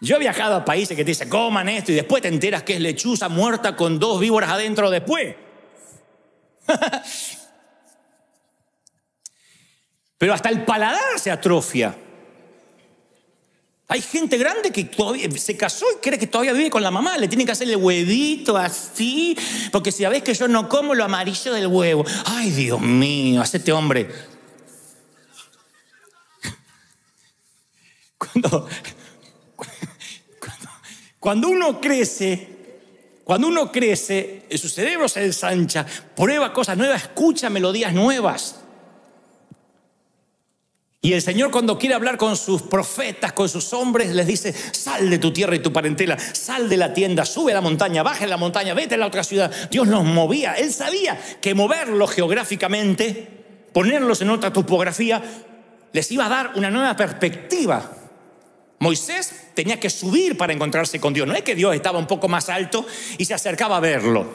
Yo he viajado a países que te dicen: coman esto, y después te enteras que es lechuza muerta con 2 víboras adentro después. Pero hasta el paladar se atrofia. Hay gente grande que todavía se casó y cree que todavía vive con la mamá. Le tienen que hacer el huevito así, porque si sabés que yo no como lo amarillo del huevo. Ay, Dios mío, hacete hombre. Cuando uno crece, su cerebro se ensancha, prueba cosas nuevas, escucha melodías nuevas. Y el Señor, cuando quiere hablar con sus profetas, con sus hombres, les dice: sal de tu tierra y tu parentela, sal de la tienda, sube a la montaña, baja a la montaña, vete a la otra ciudad. Dios los movía. Él sabía que moverlos geográficamente, ponerlos en otra topografía, les iba a dar una nueva perspectiva. Moisés tenía que subir para encontrarse con Dios. No es que Dios estaba un poco más alto y se acercaba a verlo.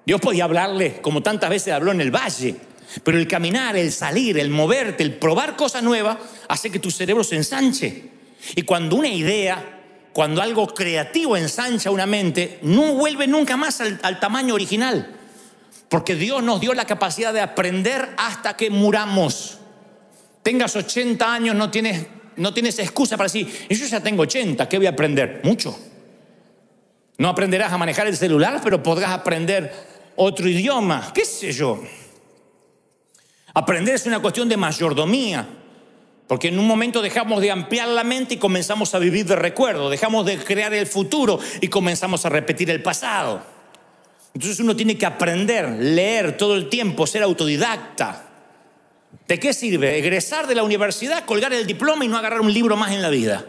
Dios podía hablarle como tantas veces habló en el valle. Pero el caminar, el salir, el moverte, el probar cosas nuevas hace que tu cerebro se ensanche. Y cuando una idea, cuando algo creativo ensancha una mente, no vuelve nunca más al tamaño original. Porque Dios nos dio la capacidad de aprender hasta que muramos. Tengas 80 años, no tienes excusa para decir: yo ya tengo 80, ¿qué voy a aprender? Mucho. No aprenderás a manejar el celular, pero podrás aprender otro idioma, qué sé yo. Aprender es una cuestión de mayordomía. Porque en un momento dejamos de ampliar la mente y comenzamos a vivir de recuerdo. Dejamos de crear el futuro y comenzamos a repetir el pasado. Entonces uno tiene que aprender, leer todo el tiempo, ser autodidacta. ¿De qué sirve egresar de la universidad, colgar el diploma y no agarrar un libro más en la vida?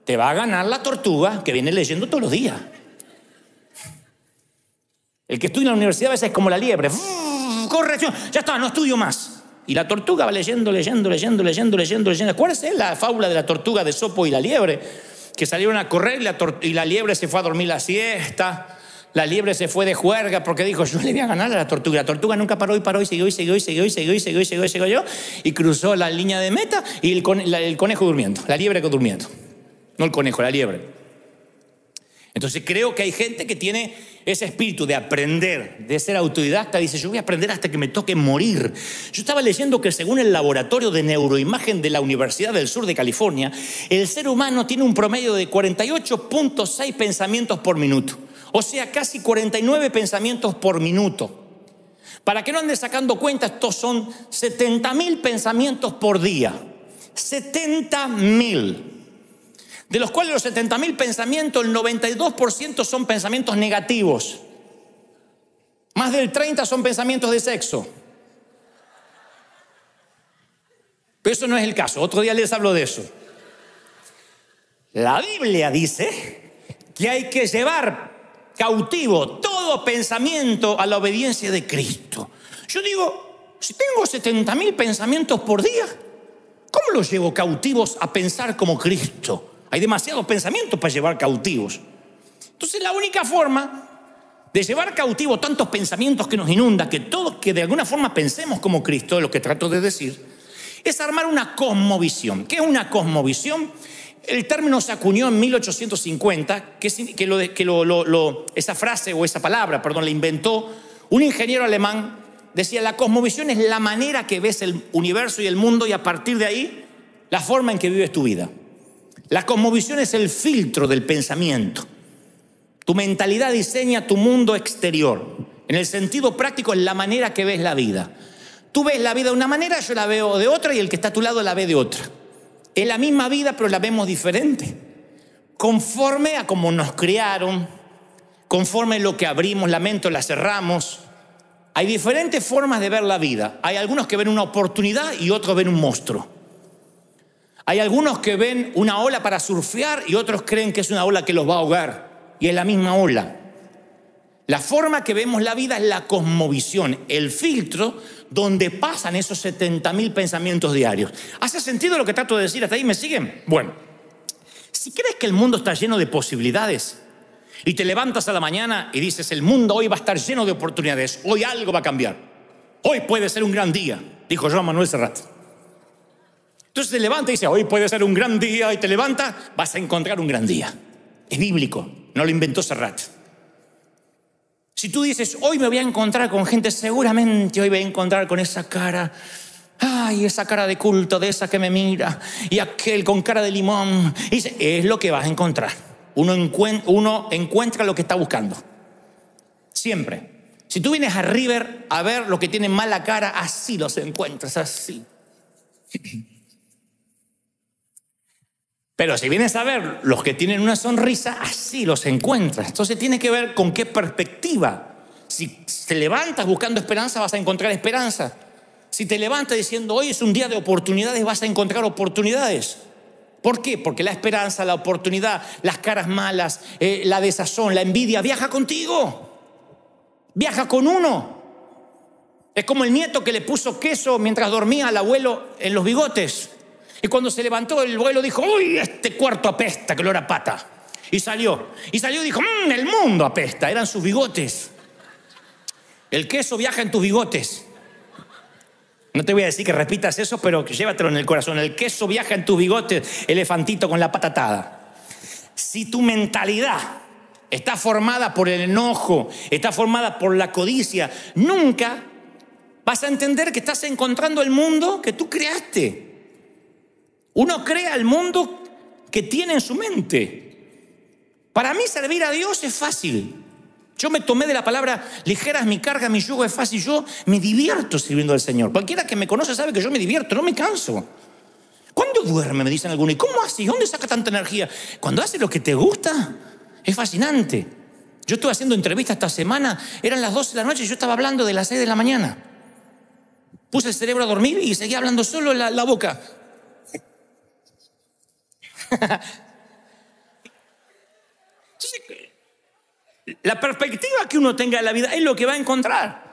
Te va a ganar la tortuga que viene leyendo todos los días. El que estudia en la universidad a veces es como la liebre. Corrección, ya está, no estudio más. Y la tortuga va leyendo. ¿Cuál es la fábula de la tortuga de Esopo y la liebre? Que salieron a correr y la liebre se fue a dormir la siesta. La liebre se fue de juerga porque dijo, yo le voy a ganar a la tortuga. La tortuga nunca paró y siguió. Y cruzó la línea de meta y el conejo durmiendo. La liebre durmiendo. No el conejo, la liebre. Entonces creo que hay gente que tiene ese espíritu de aprender, de ser autodidacta. Dice, yo voy a aprender hasta que me toque morir. Yo estaba leyendo que según el laboratorio de neuroimagen de la Universidad del Sur de California, el ser humano tiene un promedio de 48.6 pensamientos por minuto. O sea, casi 49 pensamientos por minuto. Para que no andes sacando cuenta, estos son 70.000 pensamientos por día. 70.000. De los cuales los 70.000 pensamientos, el 92% son pensamientos negativos. Más del 30% son pensamientos de sexo. Pero eso no es el caso. Otro día les hablo de eso. La Biblia dice que hay que llevar cautivo todo pensamiento a la obediencia de Cristo. Yo digo, si tengo 70.000 pensamientos por día, ¿cómo los llevo cautivos a pensar como Cristo? Hay demasiados pensamientos para llevar cautivos. Entonces la única forma de llevar cautivo tantos pensamientos que nos inunda, que todos que de alguna forma pensemos como Cristo, es lo que trato de decir, es armar una cosmovisión. ¿Qué es una cosmovisión? El término se acuñó en 1850, esa frase o esa palabra, la inventó un ingeniero alemán. Decía, la cosmovisión es la manera que ves el universo y el mundo y a partir de ahí, la forma en que vives tu vida. La cosmovisión es el filtro del pensamiento. Tu mentalidad diseña tu mundo exterior. En el sentido práctico es la manera que ves la vida. Tú ves la vida de una manera, yo la veo de otra y el que está a tu lado la ve de otra. Es la misma vida, pero la vemos diferente. Conforme a cómo nos criaron, conforme a lo que abrimos la mente o la cerramos. Hay diferentes formas de ver la vida. Hay algunos que ven una oportunidad y otros ven un monstruo. Hay algunos que ven una ola para surfear y otros creen que es una ola que los va a ahogar. Y es la misma ola. La forma que vemos la vida es la cosmovisión, el filtro donde pasan esos 70.000 pensamientos diarios. ¿Hace sentido lo que trato de decir? ¿Hasta ahí me siguen? Bueno, si crees que el mundo está lleno de posibilidades y te levantas a la mañana y dices, el mundo hoy va a estar lleno de oportunidades, hoy algo va a cambiar, hoy puede ser un gran día, dijo Joan Manuel Serrat. Entonces te levanta y dice, hoy puede ser un gran día, y te levanta, vas a encontrar un gran día. Es bíblico, no lo inventó Serrat. Si tú dices, hoy me voy a encontrar con gente, seguramente hoy voy a encontrar con esa cara, ay, esa cara de culto, de esa que me mira, y aquel con cara de limón. Y dice, es lo que vas a encontrar. Uno encuentra lo que está buscando. Siempre. Si tú vienes a River a ver lo que tienen mala cara, así los encuentras, así. Pero si vienes a ver los que tienen una sonrisa, así los encuentras. Entonces tiene que ver con qué perspectiva. Si te levantas buscando esperanza, vas a encontrar esperanza. Si te levantas diciendo, hoy es un día de oportunidades, vas a encontrar oportunidades. ¿Por qué? Porque la esperanza, la oportunidad, las caras malas, la desazón, la envidia, viaja contigo. Viaja con uno. Es como el nieto que le puso queso mientras dormía al abuelo en los bigotes. Y cuando se levantó el abuelo dijo, uy, este cuarto apesta, que olor a pata. Y salió y dijo, el mundo apesta, eran sus bigotes. El queso viaja en tus bigotes. No te voy a decir que repitas eso, pero llévatelo en el corazón. El queso viaja en tus bigotes, elefantito con la pata atada. Si tu mentalidad está formada por el enojo, está formada por la codicia, nunca vas a entender que estás encontrando el mundo que tú creaste. Uno crea el mundo que tiene en su mente. Para mí servir a Dios es fácil. Yo me tomé de la palabra, ligera es mi carga, mi yugo es fácil. Yo me divierto sirviendo al Señor. Cualquiera que me conoce sabe que yo me divierto, no me canso. duerme? Me dicen algunos. ¿Y cómo haces? ¿Dónde saca tanta energía? Cuando haces lo que te gusta, es fascinante. Yo estuve haciendo entrevistas esta semana, eran las 12 de la noche y yo estaba hablando de las 6 de la mañana. Puse el cerebro a dormir y seguía hablando solo la boca. La perspectiva que uno tenga de la vida es lo que va a encontrar.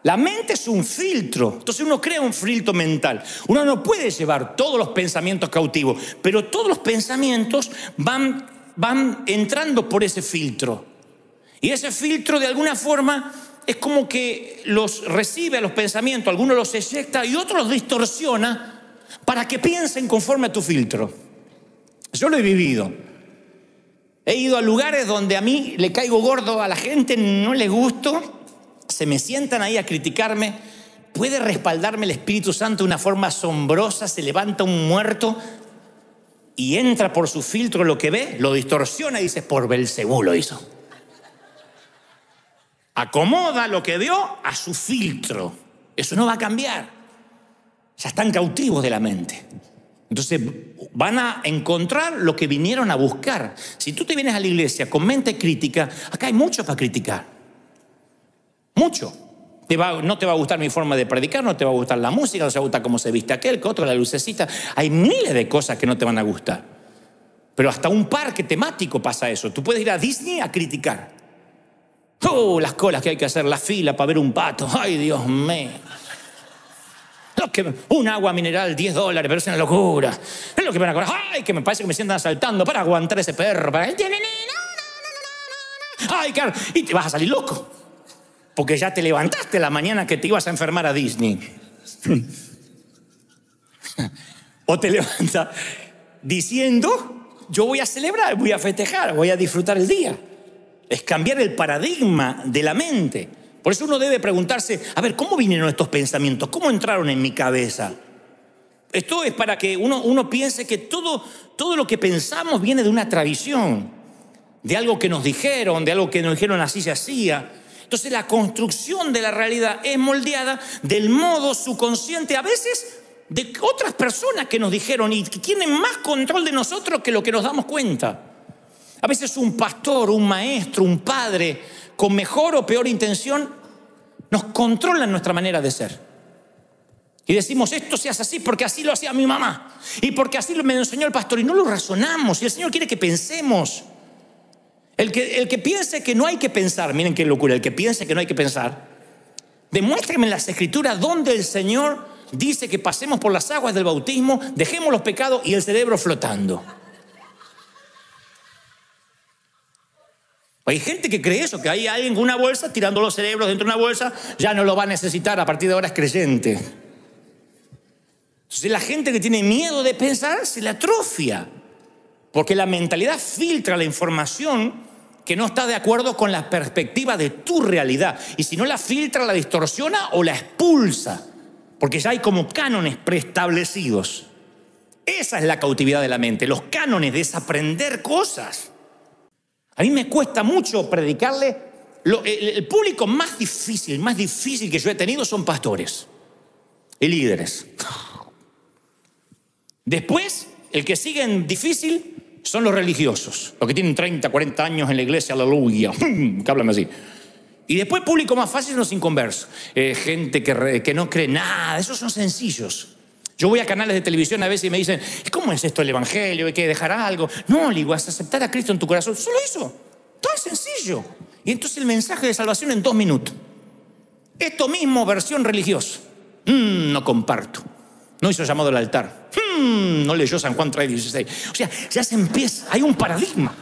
La mente es un filtro. Entonces uno crea un filtro mental. Uno no puede llevar todos los pensamientos cautivos, pero todos los pensamientos van entrando por ese filtro. Y ese filtro de alguna forma es como que los recibe a los pensamientos, algunos los eyecta y otros los distorsiona para que piensen conforme a tu filtro. Yo lo he vivido. He ido a lugares donde a mí le caigo gordo, a la gente no le gusto, se me sientan ahí a criticarme. Puede respaldarme el Espíritu Santo de una forma asombrosa, se levanta un muerto y entra por su filtro lo que ve, lo distorsiona y dice, por Belcebú lo hizo. Acomoda lo que vio a su filtro. Eso no va a cambiar. Ya están cautivos de la mente. Entonces van a encontrar lo que vinieron a buscar. Si tú te vienes a la iglesia con mente crítica, acá hay mucho para criticar. Mucho. No te va a gustar mi forma de predicar, no te va a gustar la música, no te va a gustar cómo se viste aquel, que otro, la lucecita. Hay miles de cosas que no te van a gustar. Pero hasta un parque temático pasa eso. Tú puedes ir a Disney a criticar. Las colas que hay que hacer, la fila para ver un pato. Ay, Dios mío. Un agua mineral, $10, pero es una locura. Es lo que me van a cobrar. Ay, que me parece que me sientan asaltando para aguantar ese perro. Ay, claro. Y te vas a salir loco. Porque ya te levantaste la mañana que te ibas a enfermar a Disney. O te levantas diciendo, yo voy a celebrar, voy a festejar, voy a disfrutar el día. Es cambiar el paradigma de la mente. Por eso uno debe preguntarse, a ver, ¿cómo vinieron estos pensamientos? ¿Cómo entraron en mi cabeza? Esto es para que uno piense que todo lo que pensamos viene de una tradición, de algo que nos dijeron, de algo que nos dijeron así se hacía. Entonces la construcción de la realidad es moldeada del modo subconsciente, a veces de otras personas que nos dijeron y que tienen más control de nosotros que lo que nos damos cuenta. A veces un pastor, un maestro, un padre, con mejor o peor intención, nos controlan nuestra manera de ser. Y decimos, esto se hace así porque así lo hacía mi mamá. Y porque así me enseñó el pastor. Y no lo razonamos. Y el Señor quiere que pensemos. El que piense que no hay que pensar, miren qué locura, el que piense que no hay que pensar, demuéstrame en las Escrituras donde el Señor dice que pasemos por las aguas del bautismo, dejemos los pecados y el cerebro flotando. Hay gente que cree eso, que hay alguien con una bolsa tirando los cerebros dentro de una bolsa, ya no lo va a necesitar, a partir de ahora es creyente. Entonces la gente que tiene miedo de pensar se le atrofia, porque la mentalidad filtra la información que no está de acuerdo con la perspectiva de tu realidad. Y si no la filtra, la distorsiona o la expulsa, porque ya hay como cánones preestablecidos. Esa es la cautividad de la mente, los cánones, desaprender cosas. A mí me cuesta mucho predicarle. El público más difícil que yo he tenido son pastores y líderes. Después, el que sigue en difícil son los religiosos, los que tienen 30, 40 años en la iglesia, aleluya, que hablan así. Y después el público más fácil son los inconversos, gente que no cree nada, esos son sencillos. Yo voy a canales de televisión a veces y me dicen, ¿cómo es esto el evangelio? ¿Hay que dejar algo? No, le digo, vas a aceptar a Cristo en tu corazón. Solo eso, tan sencillo. Y entonces el mensaje de salvación en 2 minutos. Esto mismo, versión religiosa. No comparto. No hizo llamado al altar. No leyó San Juan 3:16. O sea, ya se empieza, hay un paradigma.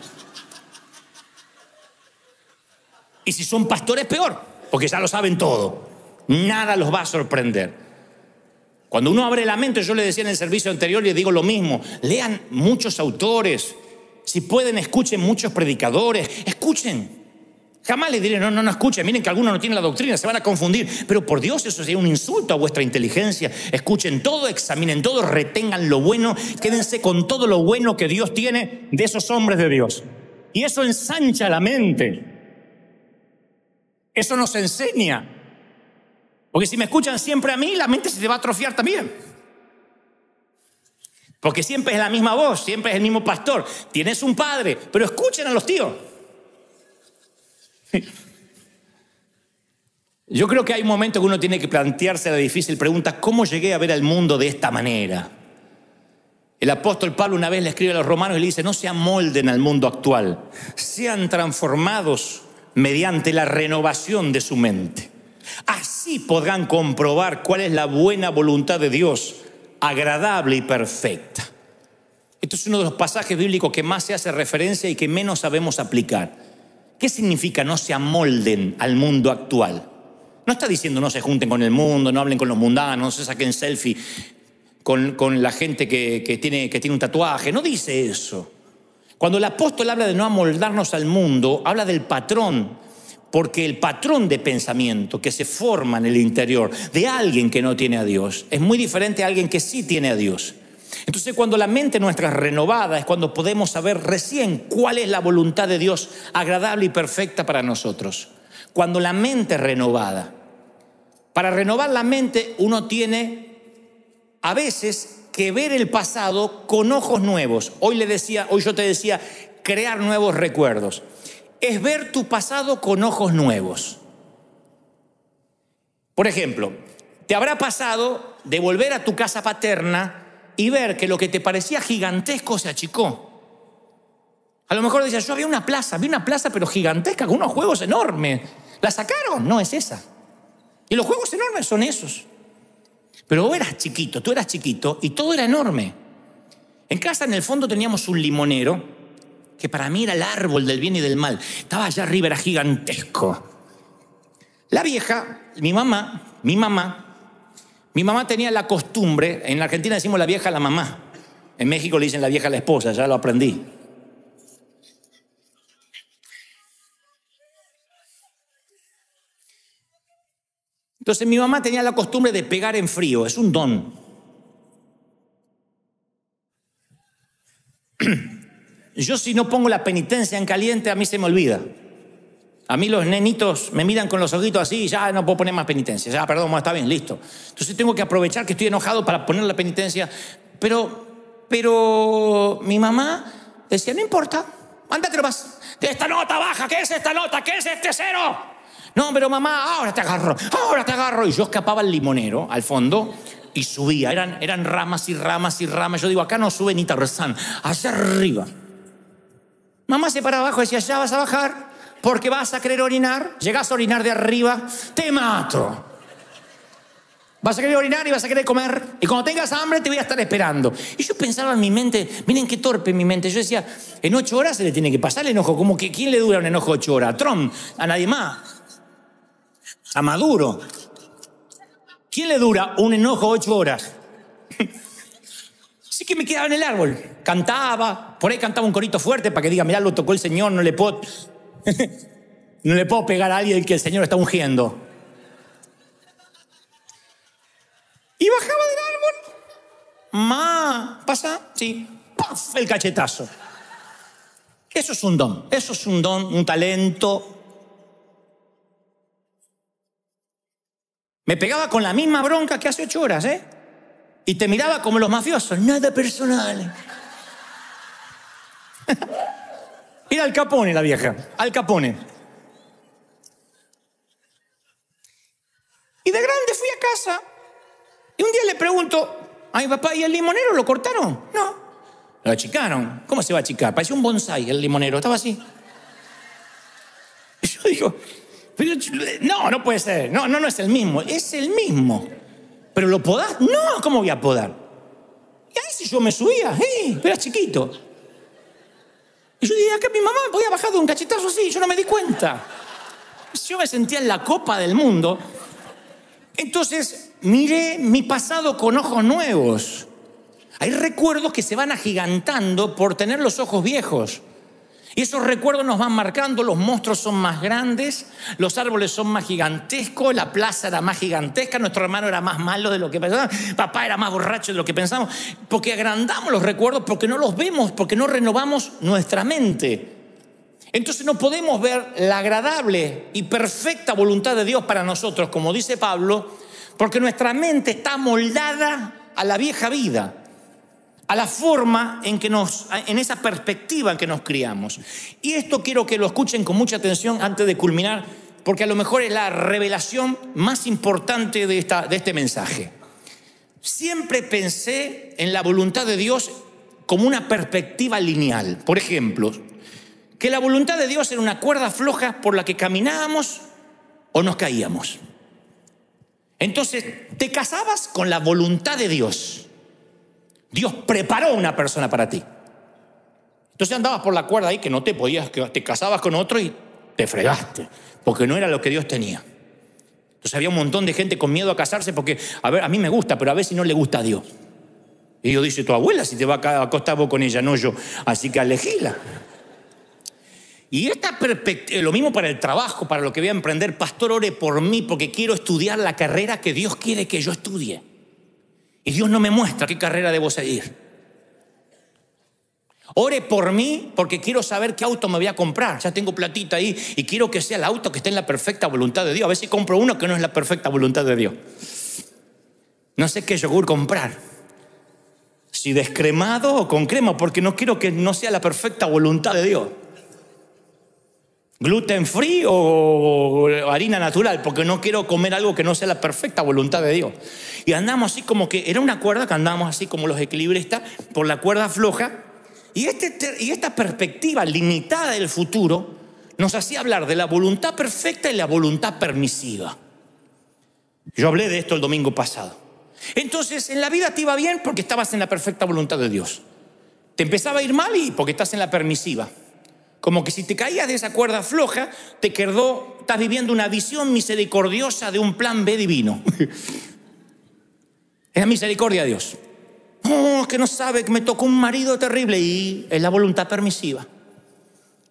Y si son pastores, peor, porque ya lo saben todo. Nada los va a sorprender. Cuando uno abre la mente, yo le decía en el servicio anterior y les digo lo mismo, lean muchos autores, si pueden escuchen muchos predicadores, escuchen. Jamás les diré, no escuchen, miren que algunos no tienen la doctrina, se van a confundir, pero por Dios eso sería un insulto a vuestra inteligencia. Escuchen todo, examinen todo, retengan lo bueno, quédense con todo lo bueno que Dios tiene de esos hombres de Dios. Y eso ensancha la mente, eso nos enseña. Porque si me escuchan siempre a mí, la mente se te va a atrofiar también. Porque siempre es la misma voz, siempre es el mismo pastor. Tienes un padre, pero escuchen a los tíos. Yo creo que hay un momento que uno tiene que plantearse la difícil pregunta: ¿cómo llegué a ver al mundo de esta manera? El apóstol Pablo una vez le escribe a los romanos y le dice: no se amolden al mundo actual, sean transformados mediante la renovación de su mente. Así podrán comprobar cuál es la buena voluntad de Dios, agradable y perfecta. Esto es uno de los pasajes bíblicos que más se hace referencia y que menos sabemos aplicar. ¿Qué significa no se amolden al mundo actual? No está diciendo no se junten con el mundo, no hablen con los mundanos, no se saquen selfie con la gente que tiene un tatuaje. No dice eso. Cuando el apóstol habla de no amoldarnos al mundo, habla del patrón, porque el patrón de pensamiento que se forma en el interior de alguien que no tiene a Dios es muy diferente a alguien que sí tiene a Dios. Entonces, cuando la mente nuestra es renovada, es cuando podemos saber recién cuál es la voluntad de Dios agradable y perfecta para nosotros. Cuando la mente es renovada. Para renovar la mente uno tiene a veces que ver el pasado con ojos nuevos. Hoy yo te decía, crear nuevos recuerdos. Es ver tu pasado con ojos nuevos. Por ejemplo, te habrá pasado de volver a tu casa paterna y ver que lo que te parecía gigantesco se achicó. A lo mejor decías: yo vi una plaza pero gigantesca, con unos juegos enormes. ¿La sacaron? No, es esa. Y los juegos enormes son esos. Pero tú eras chiquito y todo era enorme. En casa, en el fondo, teníamos un limonero que para mí era el árbol del bien y del mal. Estaba allá arriba, era gigantesco. La vieja, mi mamá tenía la costumbre, en la Argentina decimos la vieja a la mamá, en México le dicen la vieja a la esposa, ya lo aprendí. Entonces mi mamá tenía la costumbre de pegar en frío, es un don. Yo, si no pongo la penitencia en caliente, a mí se me olvida. A mí los nenitos me miran con los ojitos así y ya no puedo poner más penitencia. Ya, perdón, está bien, listo. Entonces tengo que aprovechar que estoy enojado para poner la penitencia. Pero mi mamá decía: no importa, ándate nomás. Esta nota baja, ¿qué es esta nota? ¿Qué es este cero? No, pero mamá, ahora te agarro. Y yo escapaba al limonero, al fondo, y subía. Eran ramas y ramas y ramas. Yo digo: acá no sube ni Tarzán, hacia arriba. Mamá se para abajo y decía: ya vas a bajar, porque vas a querer orinar. Llegas a orinar de arriba, te mato. Vas a querer orinar y vas a querer comer. Y cuando tengas hambre te voy a estar esperando. Y yo pensaba en mi mente, miren qué torpe mi mente. Yo decía: en 8 horas se le tiene que pasar el enojo. Como que ¿quién le dura un enojo 8 horas? ¿A Trump? ¿A nadie más? ¿A Maduro? ¿Quién le dura un enojo 8 horas? Así que me quedaba en el árbol. Cantaba, por ahí cantaba un corito fuerte para que diga: mirá, lo tocó el Señor, no le puedo pegar a alguien que el Señor está ungiendo. Y bajaba del árbol. ¿Pasa? Sí. ¡Paf! El cachetazo. Eso es un don, un talento. Me pegaba con la misma bronca que hace 8 horas, y te miraba como los mafiosos: nada personal. Era Al Capone la vieja, Al Capone. Y de grande fui a casa y un día le pregunto a mi papá: ¿y el limonero lo cortaron? No, lo achicaron. ¿Cómo se va a achicar? Parecía un bonsái el limonero, estaba así. Y yo digo: pero no puede ser, no es el mismo, es el mismo. ¿Pero lo podás? No, ¿cómo voy a podar? Y ahí si yo me subía, era chiquito. Y yo dije: acá mi mamá me podía bajar de un cachetazo así, yo no me di cuenta. Yo me sentía en la copa del mundo. Entonces miré mi pasado con ojos nuevos. Hay recuerdos que se van agigantando por tener los ojos viejos. Y esos recuerdos nos van marcando. Los monstruos son más grandes, los árboles son más gigantescos, la plaza era más gigantesca, nuestro hermano era más malo de lo que pensábamos, papá era más borracho de lo que pensamos, porque agrandamos los recuerdos, porque no los vemos, porque no renovamos nuestra mente. Entonces no podemos ver la agradable y perfecta voluntad de Dios para nosotros, como dice Pablo, porque nuestra mente está moldada a la vieja vida, a la forma en esa perspectiva en que nos criamos. Y esto quiero que lo escuchen con mucha atención antes de culminar, porque a lo mejor es la revelación más importante de este mensaje. Siempre pensé en la voluntad de Dios como una perspectiva lineal. Por ejemplo, que la voluntad de Dios era una cuerda floja por la que caminábamos o nos caíamos. Entonces, te casabas con la voluntad de Dios. Dios preparó una persona para ti. Entonces andabas por la cuerda ahí que no te podías, que te casabas con otro y te fregaste, porque no era lo que Dios tenía. Entonces había un montón de gente con miedo a casarse porque, a mí me gusta, pero a ver si no le gusta a Dios. Y Dios dice, tu abuela si te va a acostar vos con ella, no yo. Así que elegíla. Y esta perspectiva, lo mismo para el trabajo, para lo que voy a emprender. Pastor, ore por mí porque quiero estudiar la carrera que Dios quiere que yo estudie. Y Dios no me muestra qué carrera debo seguir. Ore por mí porque quiero saber qué auto me voy a comprar. Ya tengo platita ahí y quiero que sea el auto que esté en la perfecta voluntad de Dios. A ver si compro uno que no es la perfecta voluntad de Dios. No sé qué yogur comprar. Si descremado o con crema, porque no quiero que no sea la perfecta voluntad de Dios. Gluten free o harina natural, porque no quiero comer algo que no sea la perfecta voluntad de Dios. Y andamos así como que, era una cuerda que andábamos así como los equilibristas, por la cuerda floja. Y esta perspectiva limitada del futuro nos hacía hablar de la voluntad perfecta y la voluntad permisiva. Yo hablé de esto el domingo pasado. Entonces, en la vida te iba bien porque estabas en la perfecta voluntad de Dios. Te empezaba a ir mal y porque estás en la permisiva. Como que si te caías de esa cuerda floja, estás viviendo una visión misericordiosa de un plan B divino. Es la misericordia de Dios. Es que no sabe que me tocó un marido terrible y es la voluntad permisiva.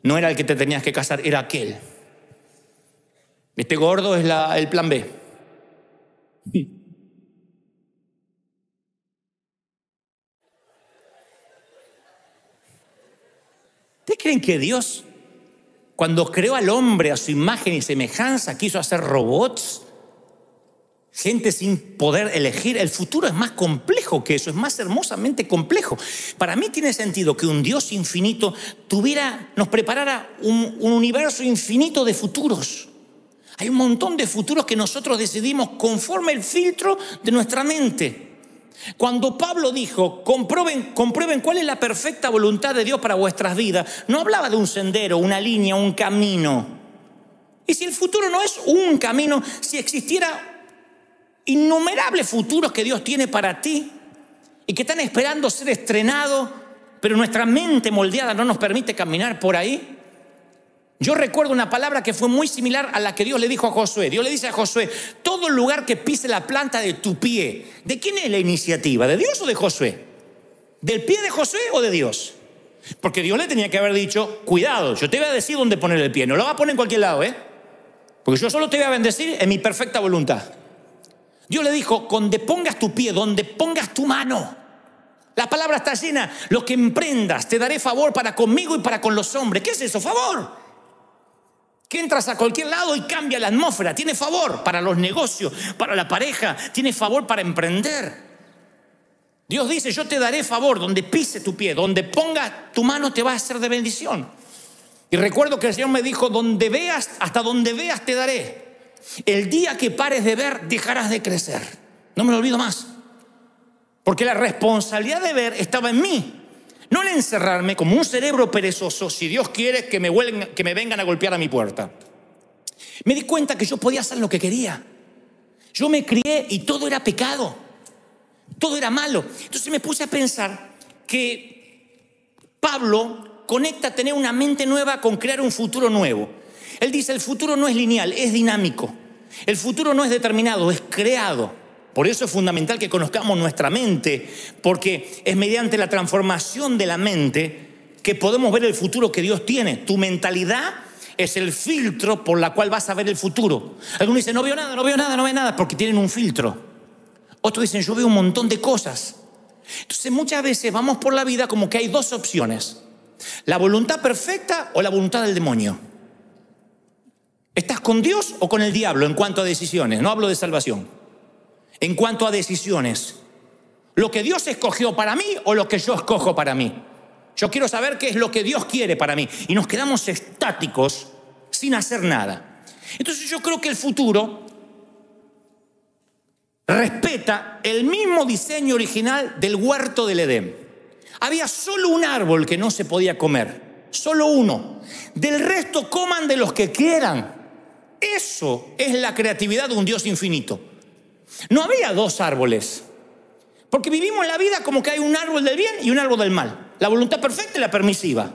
No era el que te tenías que casar, era aquel. Este gordo es el plan B. ¿Ustedes creen que Dios, cuando creó al hombre a su imagen y semejanza, quiso hacer robots? Gente sin poder elegir. El futuro es más complejo que eso, es más hermosamente complejo. Para mí tiene sentido que un Dios infinito nos preparara un universo infinito de futuros. Hay un montón de futuros que nosotros decidimos conforme el filtro de nuestra mente. Cuando Pablo dijo, comprueben cuál es la perfecta voluntad de Dios para vuestras vidas, no hablaba de un sendero, una línea, un camino. Y si el futuro no es un camino, si existiera innumerables futuros que Dios tiene para ti y que están esperando ser estrenados, pero nuestra mente moldeada no nos permite caminar por ahí. Yo recuerdo una palabra que fue muy similar a la que Dios le dijo a Josué. Dios le dice a Josué, todo lugar que pise la planta de tu pie. ¿De quién es la iniciativa? ¿De Dios o de Josué? ¿Del pie de Josué o de Dios? Porque Dios le tenía que haber dicho, cuidado, yo te voy a decir dónde poner el pie. No lo vas a poner en cualquier lado, porque yo solo te voy a bendecir en mi perfecta voluntad. Dios le dijo, donde pongas tu pie, donde pongas tu mano. La palabra está llena. Lo que emprendas, te daré favor para conmigo y para con los hombres. ¿Qué es eso? Favor. Que entras a cualquier lado y cambia la atmósfera. Tiene favor para los negocios, para la pareja. Tiene favor para emprender. Dios dice, yo te daré favor donde pise tu pie. Donde pongas tu mano te va a hacer de bendición. Y recuerdo que el Señor me dijo, hasta donde veas te daré. El día que pares de ver, dejarás de crecer. No me lo olvido más. Porque la responsabilidad de ver estaba en mí. No en encerrarme como un cerebro perezoso, si Dios quiere que me vengan a golpear a mi puerta. Me di cuenta que yo podía hacer lo que quería. Yo me crié y todo era pecado. Todo era malo. Entonces me puse a pensar que Pablo conecta tener una mente nueva con crear un futuro nuevo. Él dice, el futuro no es lineal, es dinámico. El futuro no es determinado, es creado. Por eso es fundamental que conozcamos nuestra mente, porque es mediante la transformación de la mente que podemos ver el futuro que Dios tiene. Tu mentalidad es el filtro por la cual vas a ver el futuro. Algunos dicen, no veo nada, porque tienen un filtro. Otros dicen, yo veo un montón de cosas. Entonces muchas veces vamos por la vida como que hay dos opciones. La voluntad perfecta o la voluntad del demonio. ¿Estás con Dios o con el diablo en cuanto a decisiones? No hablo de salvación. En cuanto a decisiones, ¿Lo que Dios escogió para mí o lo que yo escojo para mí? Yo quiero saber qué es lo que Dios quiere para mí. Y nos quedamos estáticos sin hacer nada. Entonces yo creo que el futuro respeta el mismo diseño original del huerto del Edén. Había solo un árbol que no se podía comer, solo uno. Del resto coman de los que quieran. Eso es la creatividad de un Dios infinito. No había dos árboles, porque vivimos la vida como que hay un árbol del bien y un árbol del mal, la voluntad perfecta y la permisiva.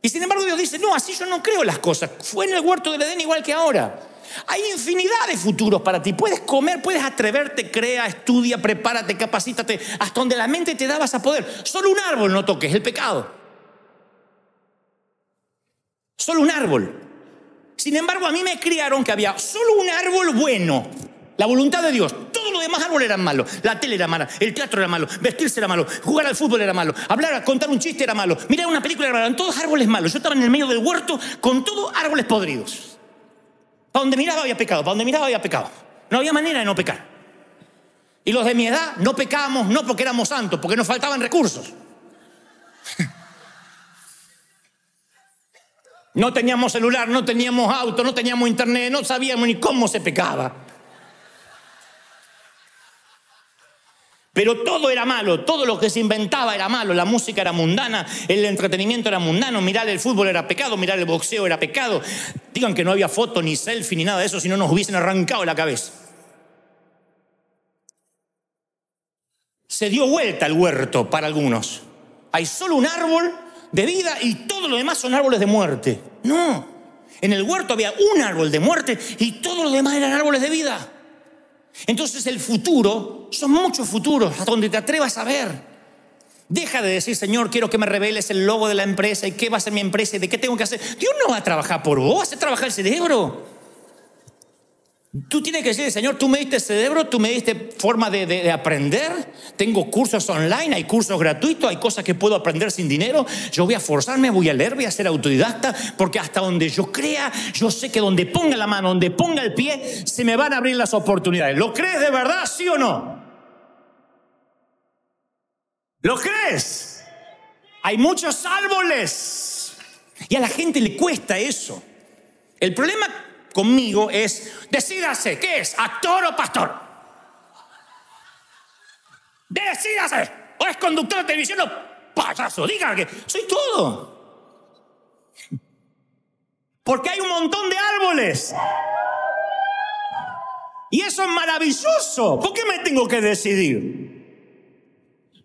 Y sin embargo Dios dice, no, así yo no creo las cosas. Fue en el huerto del Edén igual que ahora. Hay infinidad de futuros para ti. Puedes comer, puedes atreverte, crea, estudia, prepárate, capacítate, hasta donde la mente te da vas a poder. Solo un árbol no toques, el pecado. Solo un árbol. Sin embargo, a mí me criaron que había solo un árbol bueno, la voluntad de Dios. Todos los demás árboles eran malos. La tele era mala, el teatro era malo, vestirse era malo, jugar al fútbol era malo, hablar, contar un chiste era malo, mirar una película era malo. Eran todos árboles malos. Yo estaba en el medio del huerto con todos árboles podridos. Para donde miraba había pecado, para donde miraba había pecado. No había manera de no pecar. Y los de mi edad no pecábamos no porque éramos santos, porque nos faltaban recursos. No teníamos celular, no teníamos auto, no teníamos internet, no sabíamos ni cómo se pecaba. Pero todo era malo, todo lo que se inventaba era malo. La música era mundana, el entretenimiento era mundano, mirar el fútbol era pecado, mirar el boxeo era pecado. Digan que no había foto, ni selfie, ni nada de eso, si no nos hubiesen arrancado la cabeza. Se dio vuelta el huerto para algunos. Hay solo un árbol de vida y todo lo demás son árboles de muerte. No, en el huerto había un árbol de muerte y todos los demás eran árboles de vida. Entonces el futuro, son muchos futuros, hasta donde te atrevas a ver. Deja de decir, Señor, quiero que me reveles el logo de la empresa y qué va a ser mi empresa y de qué tengo que hacer. Dios no va a trabajar por vos, hace trabajar el cerebro. Tú tienes que decir, Señor, tú me diste cerebro, tú me diste forma de aprender. Tengo cursos online, hay cursos gratuitos, hay cosas que puedo aprender sin dinero. Yo voy a forzarme, voy a leer, voy a ser autodidacta, porque hasta donde yo crea, yo sé que donde ponga la mano, donde ponga el pie, se me van a abrir las oportunidades. ¿Lo crees de verdad, sí o no? ¿Lo crees? Hay muchos árboles y a la gente le cuesta eso. El problema conmigo es, decídase, ¿qué es? ¿Actor o pastor? Decídase, o es conductor de televisión o payaso, diga que soy todo. Porque hay un montón de árboles. Y eso es maravilloso. ¿Por qué me tengo que decidir?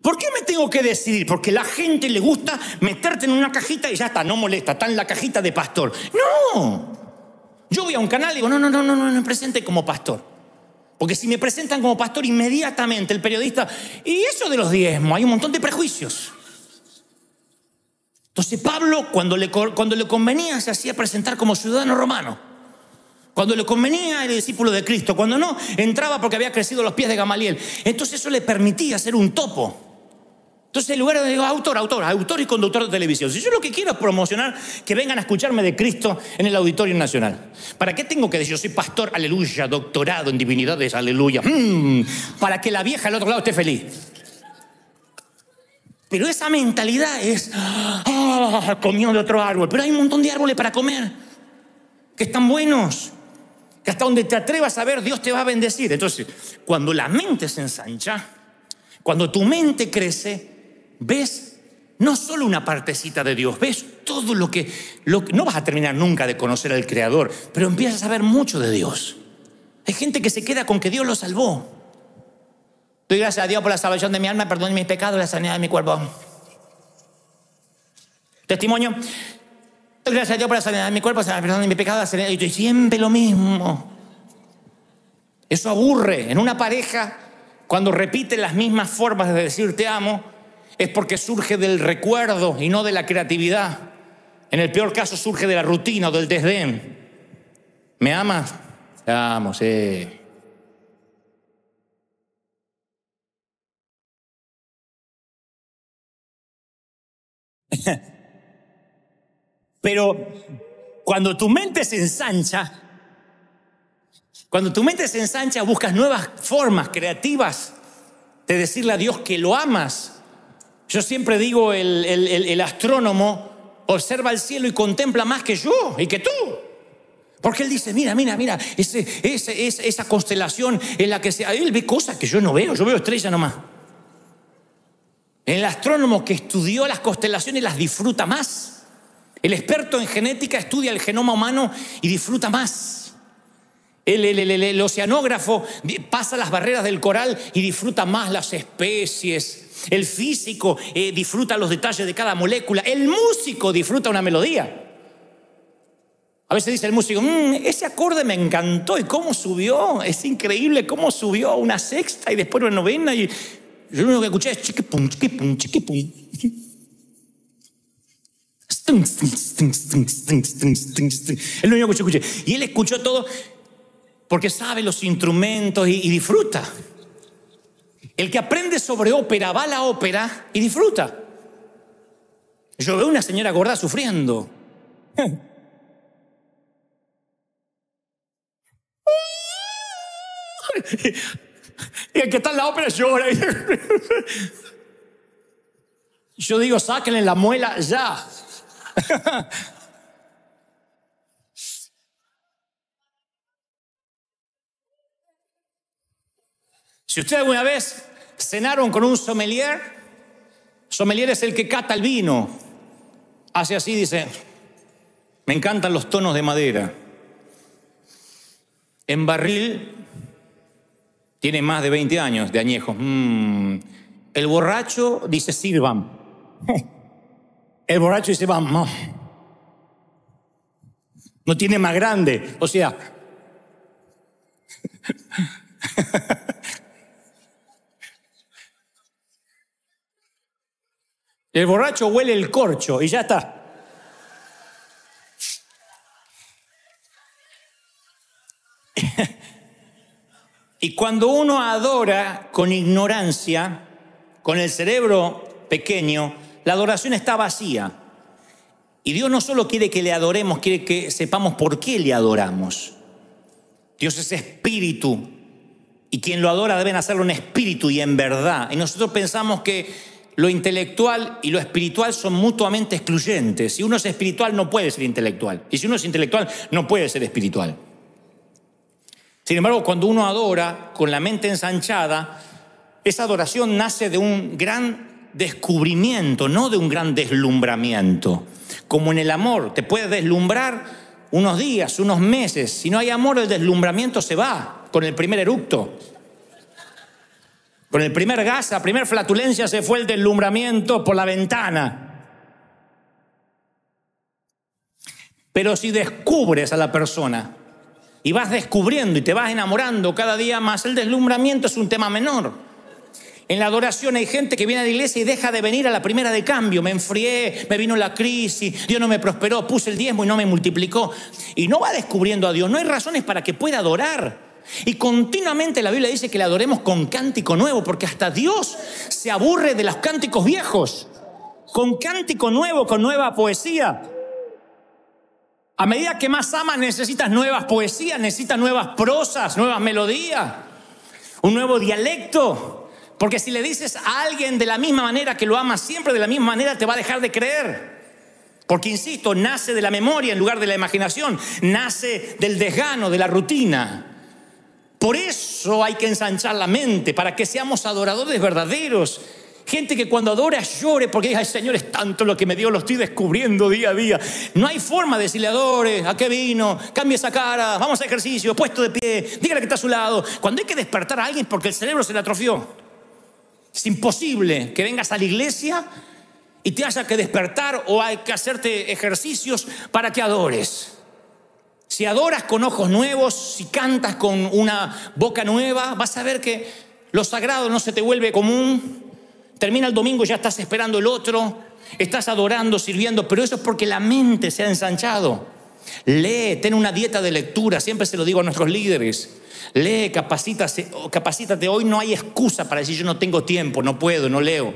¿Por qué me tengo que decidir? Porque a la gente le gusta meterte en una cajita y ya está, no molesta, está en la cajita de pastor. ¡No! Yo voy a un canal y digo, no me presente como pastor. Porque si me presentan como pastor, inmediatamente el periodista, y eso de los diezmos, hay un montón de prejuicios. Entonces Pablo, cuando le convenía, se hacía presentar como ciudadano romano. Cuando le convenía, era discípulo de Cristo. Cuando no, entraba porque había crecido a los pies de Gamaliel. Entonces eso le permitía ser un topo. Entonces en lugar de digo, autor y conductor de televisión. Si yo lo que quiero es promocionar que vengan a escucharme de Cristo en el Auditorio Nacional. ¿Para qué tengo que decir? Yo soy pastor, aleluya, doctorado en divinidades, aleluya. Para que la vieja al otro lado esté feliz. Pero esa mentalidad es, comió de otro árbol. Pero hay un montón de árboles para comer, que están buenos, que hasta donde te atrevas a ver, Dios te va a bendecir. Entonces, cuando la mente se ensancha, cuando tu mente crece, ves no solo una partecita de Dios, ves todo lo que no vas a terminar nunca de conocer al Creador, pero empiezas a ver mucho de Dios. Hay gente que se queda con que Dios lo salvó. Doy gracias a Dios por la salvación de mi alma, perdón de mis pecados, la sanidad de mi cuerpo. Testimonio. Doy gracias a Dios por la sanidad de mi cuerpo, perdón de mis pecados, la sanidad. Y siempre lo mismo. Eso aburre. En una pareja, cuando repite las mismas formas de decir te amo, es porque surge del recuerdo y no de la creatividad. En el peor caso surge de la rutina o del desdén. ¿Me amas? Te amo, sí. Pero cuando tu mente se ensancha, buscas nuevas formas creativas de decirle a Dios que lo amas. Yo siempre digo, el astrónomo observa el cielo y contempla más que yo y que tú. Porque él dice, mira, esa constelación en la que él ve cosas que yo no veo, yo veo estrellas nomás. El astrónomo que estudió las constelaciones las disfruta más. El experto en genética estudia el genoma humano y disfruta más. El oceanógrafo pasa las barreras del coral y disfruta más las especies. El físico disfruta los detalles de cada molécula. El músico disfruta una melodía. A veces dice el músico, ese acorde me encantó, ¿y cómo subió? Es increíble cómo subió a una sexta y después a una novena. Y yo lo único que escuché es chiquipum, chiquipum, chiquipum. Es lo único que yo escuché. Y él escuchó todo porque sabe los instrumentos y disfruta. El que aprende sobre ópera va a la ópera y disfruta. Yo veo una señora gorda sufriendo. Y el que está en la ópera llora. Yo digo, sáquenle la muela ya. Si ustedes alguna vez cenaron con un sommelier es el que cata el vino. Hace así, dice, me encantan los tonos de madera. En barril tiene más de 20 años de añejo. El borracho dice, sirvan. El borracho dice, vamos. No tiene más grande. O sea, el borracho huele el corcho y ya está. Y cuando uno adora con ignorancia, con el cerebro pequeño, la adoración está vacía. Y Dios no solo quiere que le adoremos, quiere que sepamos por qué le adoramos. Dios es espíritu y quien lo adora deben hacerlo en espíritu y en verdad. Y nosotros pensamos que lo intelectual y lo espiritual son mutuamente excluyentes. Si uno es espiritual no puede ser intelectual. Y si uno es intelectual no puede ser espiritual. Sin embargo, cuando uno adora con la mente ensanchada, esa adoración nace de un gran descubrimiento, no de un gran deslumbramiento. Como en el amor, te puede deslumbrar unos días, unos meses. Si no hay amor, el deslumbramiento se va con el primer eructo. Con el primer gas, la primera flatulencia se fue el deslumbramiento por la ventana. Pero si descubres a la persona y vas descubriendo y te vas enamorando cada día más, el deslumbramiento es un tema menor. En la adoración hay gente que viene a la iglesia y deja de venir a la primera de cambio. Me enfrié, me vino la crisis, Dios no me prosperó, puse el diezmo y no me multiplicó. Y no va descubriendo a Dios, no hay razones para que pueda adorar. Y continuamente la Biblia dice que le adoremos con cántico nuevo, porque hasta Dios se aburre de los cánticos viejos. Con cántico nuevo, con nueva poesía. A medida que más amas necesitas nuevas poesías, necesitas nuevas prosas, nuevas melodías, un nuevo dialecto. Porque si le dices a alguien de la misma manera que lo amas, siempre de la misma manera te va a dejar de creer. Porque, insisto, nace de la memoria en lugar de la imaginación, nace del desgano, de la rutina. Por eso hay que ensanchar la mente, para que seamos adoradores verdaderos. Gente que cuando adora llore porque dice, ay Señor, es tanto lo que me dio, lo estoy descubriendo día a día. No hay forma de decirle adore, ¿a qué vino? Cambie esa cara, vamos a ejercicio, puesto de pie, dígale que está a su lado. Cuando hay que despertar a alguien porque el cerebro se le atrofió. Es imposible que vengas a la iglesia y te haya que despertar o hay que hacerte ejercicios para que adores. Si adoras con ojos nuevos, si cantas con una boca nueva, vas a ver que lo sagrado no se te vuelve común. Termina el domingo y ya estás esperando el otro. Estás adorando, sirviendo, pero eso es porque la mente se ha ensanchado. Lee, ten una dieta de lectura. Siempre se lo digo a nuestros líderes. Lee, capacítate. Hoy no hay excusa para decir yo no tengo tiempo, no puedo, no leo.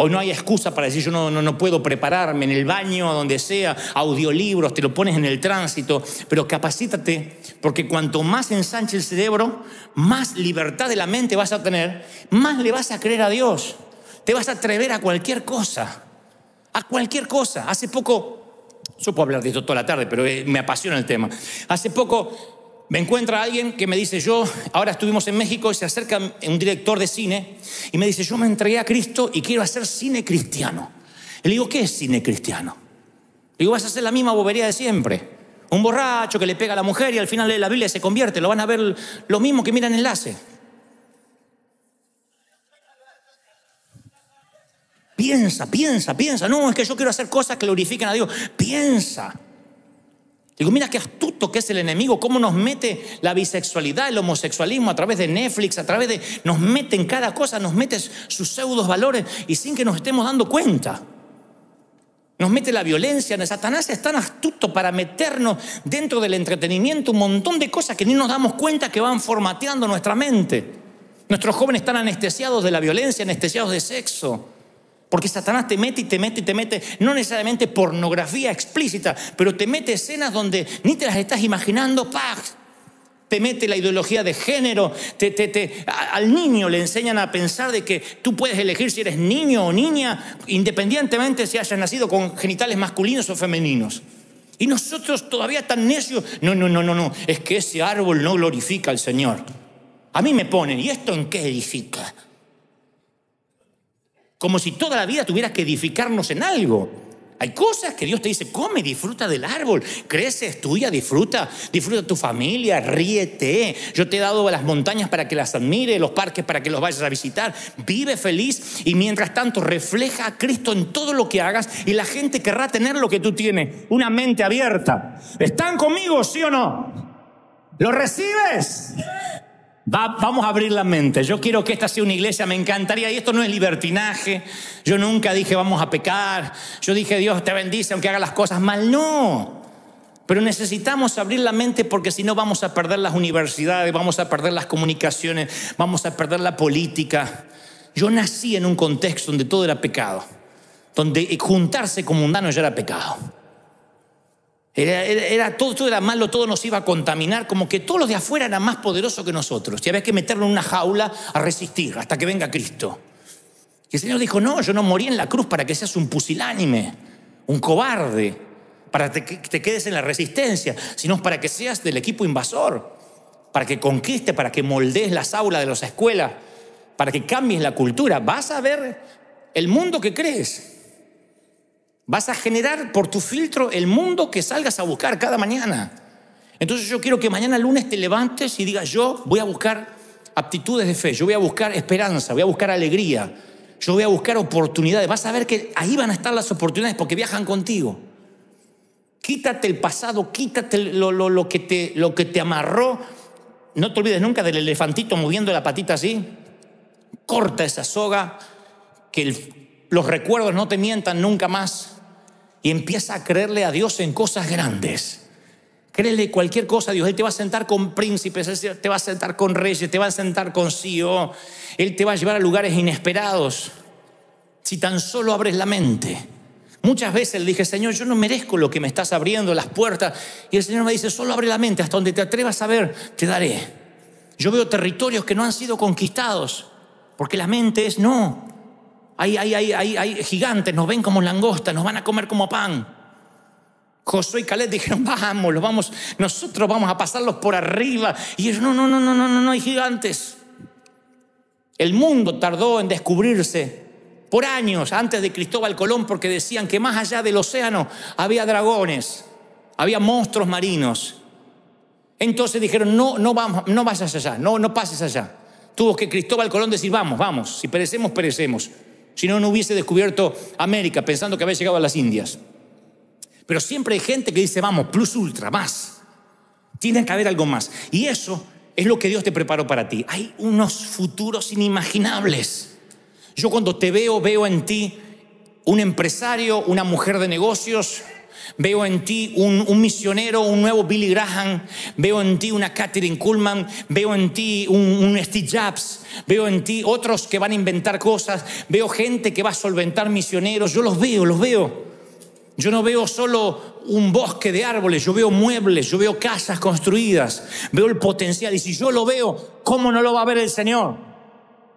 O no hay excusa para decir yo no puedo prepararme en el baño, donde sea, audiolibros, te lo pones en el tránsito. Pero capacítate, porque cuanto más ensanche el cerebro, más libertad de la mente vas a tener, más le vas a creer a Dios. Te vas a atrever a cualquier cosa. A cualquier cosa. Hace poco, yo puedo hablar de esto toda la tarde, pero me apasiona el tema. Hace poco me encuentra alguien que me dice, ahora estuvimos en México y se acerca un director de cine y me dice, yo me entregué a Cristo y quiero hacer cine cristiano. Y le digo, ¿qué es cine cristiano? Le digo, vas a hacer la misma bobería de siempre. Un borracho que le pega a la mujer y al final lee la Biblia y se convierte. Lo van a ver lo mismo que miran Enlace. Piensa. No, es que yo quiero hacer cosas que glorifiquen a Dios. Piensa. Digo, mira qué astuto que es el enemigo, cómo nos mete la bisexualidad, el homosexualismo a través de Netflix, nos mete en cada cosa, nos mete sus pseudos valores y sin que nos estemos dando cuenta. Nos mete la violencia. Satanás es tan astuto para meternos dentro del entretenimiento un montón de cosas que ni nos damos cuenta que van formateando nuestra mente. Nuestros jóvenes están anestesiados de la violencia, anestesiados de sexo. Porque Satanás te mete, no necesariamente pornografía explícita, pero te mete escenas donde ni te las estás imaginando, ¡pah! Te mete la ideología de género, al niño le enseñan a pensar de que tú puedes elegir si eres niño o niña, independientemente si hayas nacido con genitales masculinos o femeninos. Y nosotros todavía tan necios, no, es que ese árbol no glorifica al Señor. A mí me ponen, ¿y esto en qué edifica? Como si toda la vida tuvieras que edificarnos en algo. Hay cosas que Dios te dice, come, disfruta del árbol, crece, estudia, disfruta tu familia, ríete. Yo te he dado las montañas para que las admires, los parques para que los vayas a visitar. Vive feliz y mientras tanto refleja a Cristo en todo lo que hagas y la gente querrá tener lo que tú tienes, una mente abierta. ¿Están conmigo, sí o no? ¿Lo recibes? Vamos a abrir la mente. Yo quiero que esta sea una iglesia, me encantaría, y esto no es libertinaje. Yo nunca dije vamos a pecar. Yo dije Dios te bendice aunque haga las cosas mal. No. Pero necesitamos abrir la mente porque si no vamos a perder las universidades, vamos a perder las comunicaciones, vamos a perder la política. Yo nací en un contexto donde todo era pecado, donde juntarse con mundanos ya era pecado. Todo era malo, todo nos iba a contaminar, como que todos los de afuera eran más poderosos que nosotros. Y había que meterlo en una jaula a resistir hasta que venga Cristo. Y el Señor dijo, no, yo no morí en la cruz para que seas un pusilánime, un cobarde, para que te quedes en la resistencia, sino para que seas del equipo invasor, para que conquistes, para que moldees las aulas de las escuelas, para que cambies la cultura. Vas a ver el mundo que crees. Vas a generar por tu filtro el mundo que salgas a buscar cada mañana. Entonces yo quiero que mañana lunes te levantes y digas, yo voy a buscar aptitudes de fe, yo voy a buscar esperanza, voy a buscar alegría, yo voy a buscar oportunidades. Vas a ver que ahí van a estar las oportunidades porque viajan contigo. Quítate el pasado, quítate lo que te amarró. No te olvides nunca del elefantito moviendo la patita así. Corta esa soga, que los recuerdos no te mientan nunca más. Y empieza a creerle a Dios en cosas grandes. Créele cualquier cosa a Dios. Él te va a sentar con príncipes, Él te va a sentar con reyes, te va a sentar con CEO. Él te va a llevar a lugares inesperados. Si tan solo abres la mente. Muchas veces le dije, Señor, yo no merezco lo que me estás abriendo, las puertas. Y el Señor me dice, solo abre la mente, hasta donde te atrevas a ver, te daré. Yo veo territorios que no han sido conquistados, porque la mente es no. Hay gigantes, nos ven como langostas, nos van a comer como pan. Josué y Caleb dijeron, nosotros vamos a pasarlos por arriba. Y ellos, no, hay gigantes. El mundo tardó en descubrirse por años antes de Cristóbal Colón, porque decían que más allá del océano había dragones, había monstruos marinos. Entonces dijeron, no vayas allá, no pases allá. Tuvo que Cristóbal Colón decir, vamos, si perecemos, perecemos. Si no, no hubiese descubierto América pensando que había llegado a las Indias. Pero siempre hay gente que dice, vamos, plus ultra, más. Tiene que haber algo más. Y eso es lo que Dios te preparó para ti. Hay unos futuros inimaginables. Yo cuando te veo en ti un empresario, una mujer de negocios, Veo en ti un misionero, un nuevo Billy Graham. Veo en ti una Kathryn Kuhlman. Veo en ti un Steve Jobs. Veo en ti otros que van a inventar cosas. Veo gente que va a solventar misioneros. Yo los veo. Yo no veo solo un bosque de árboles, yo veo muebles, yo veo casas construidas, veo el potencial. Y si yo lo veo, ¿cómo no lo va a ver el Señor?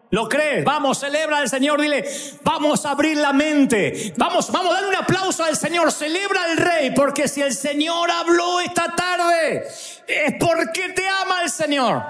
¿Lo crees? Vamos, celebra al Señor, dile, vamos a abrir la mente. Vamos a darle un aplauso al Señor, celebra al Rey, porque si el Señor habló esta tarde, es porque te ama el Señor.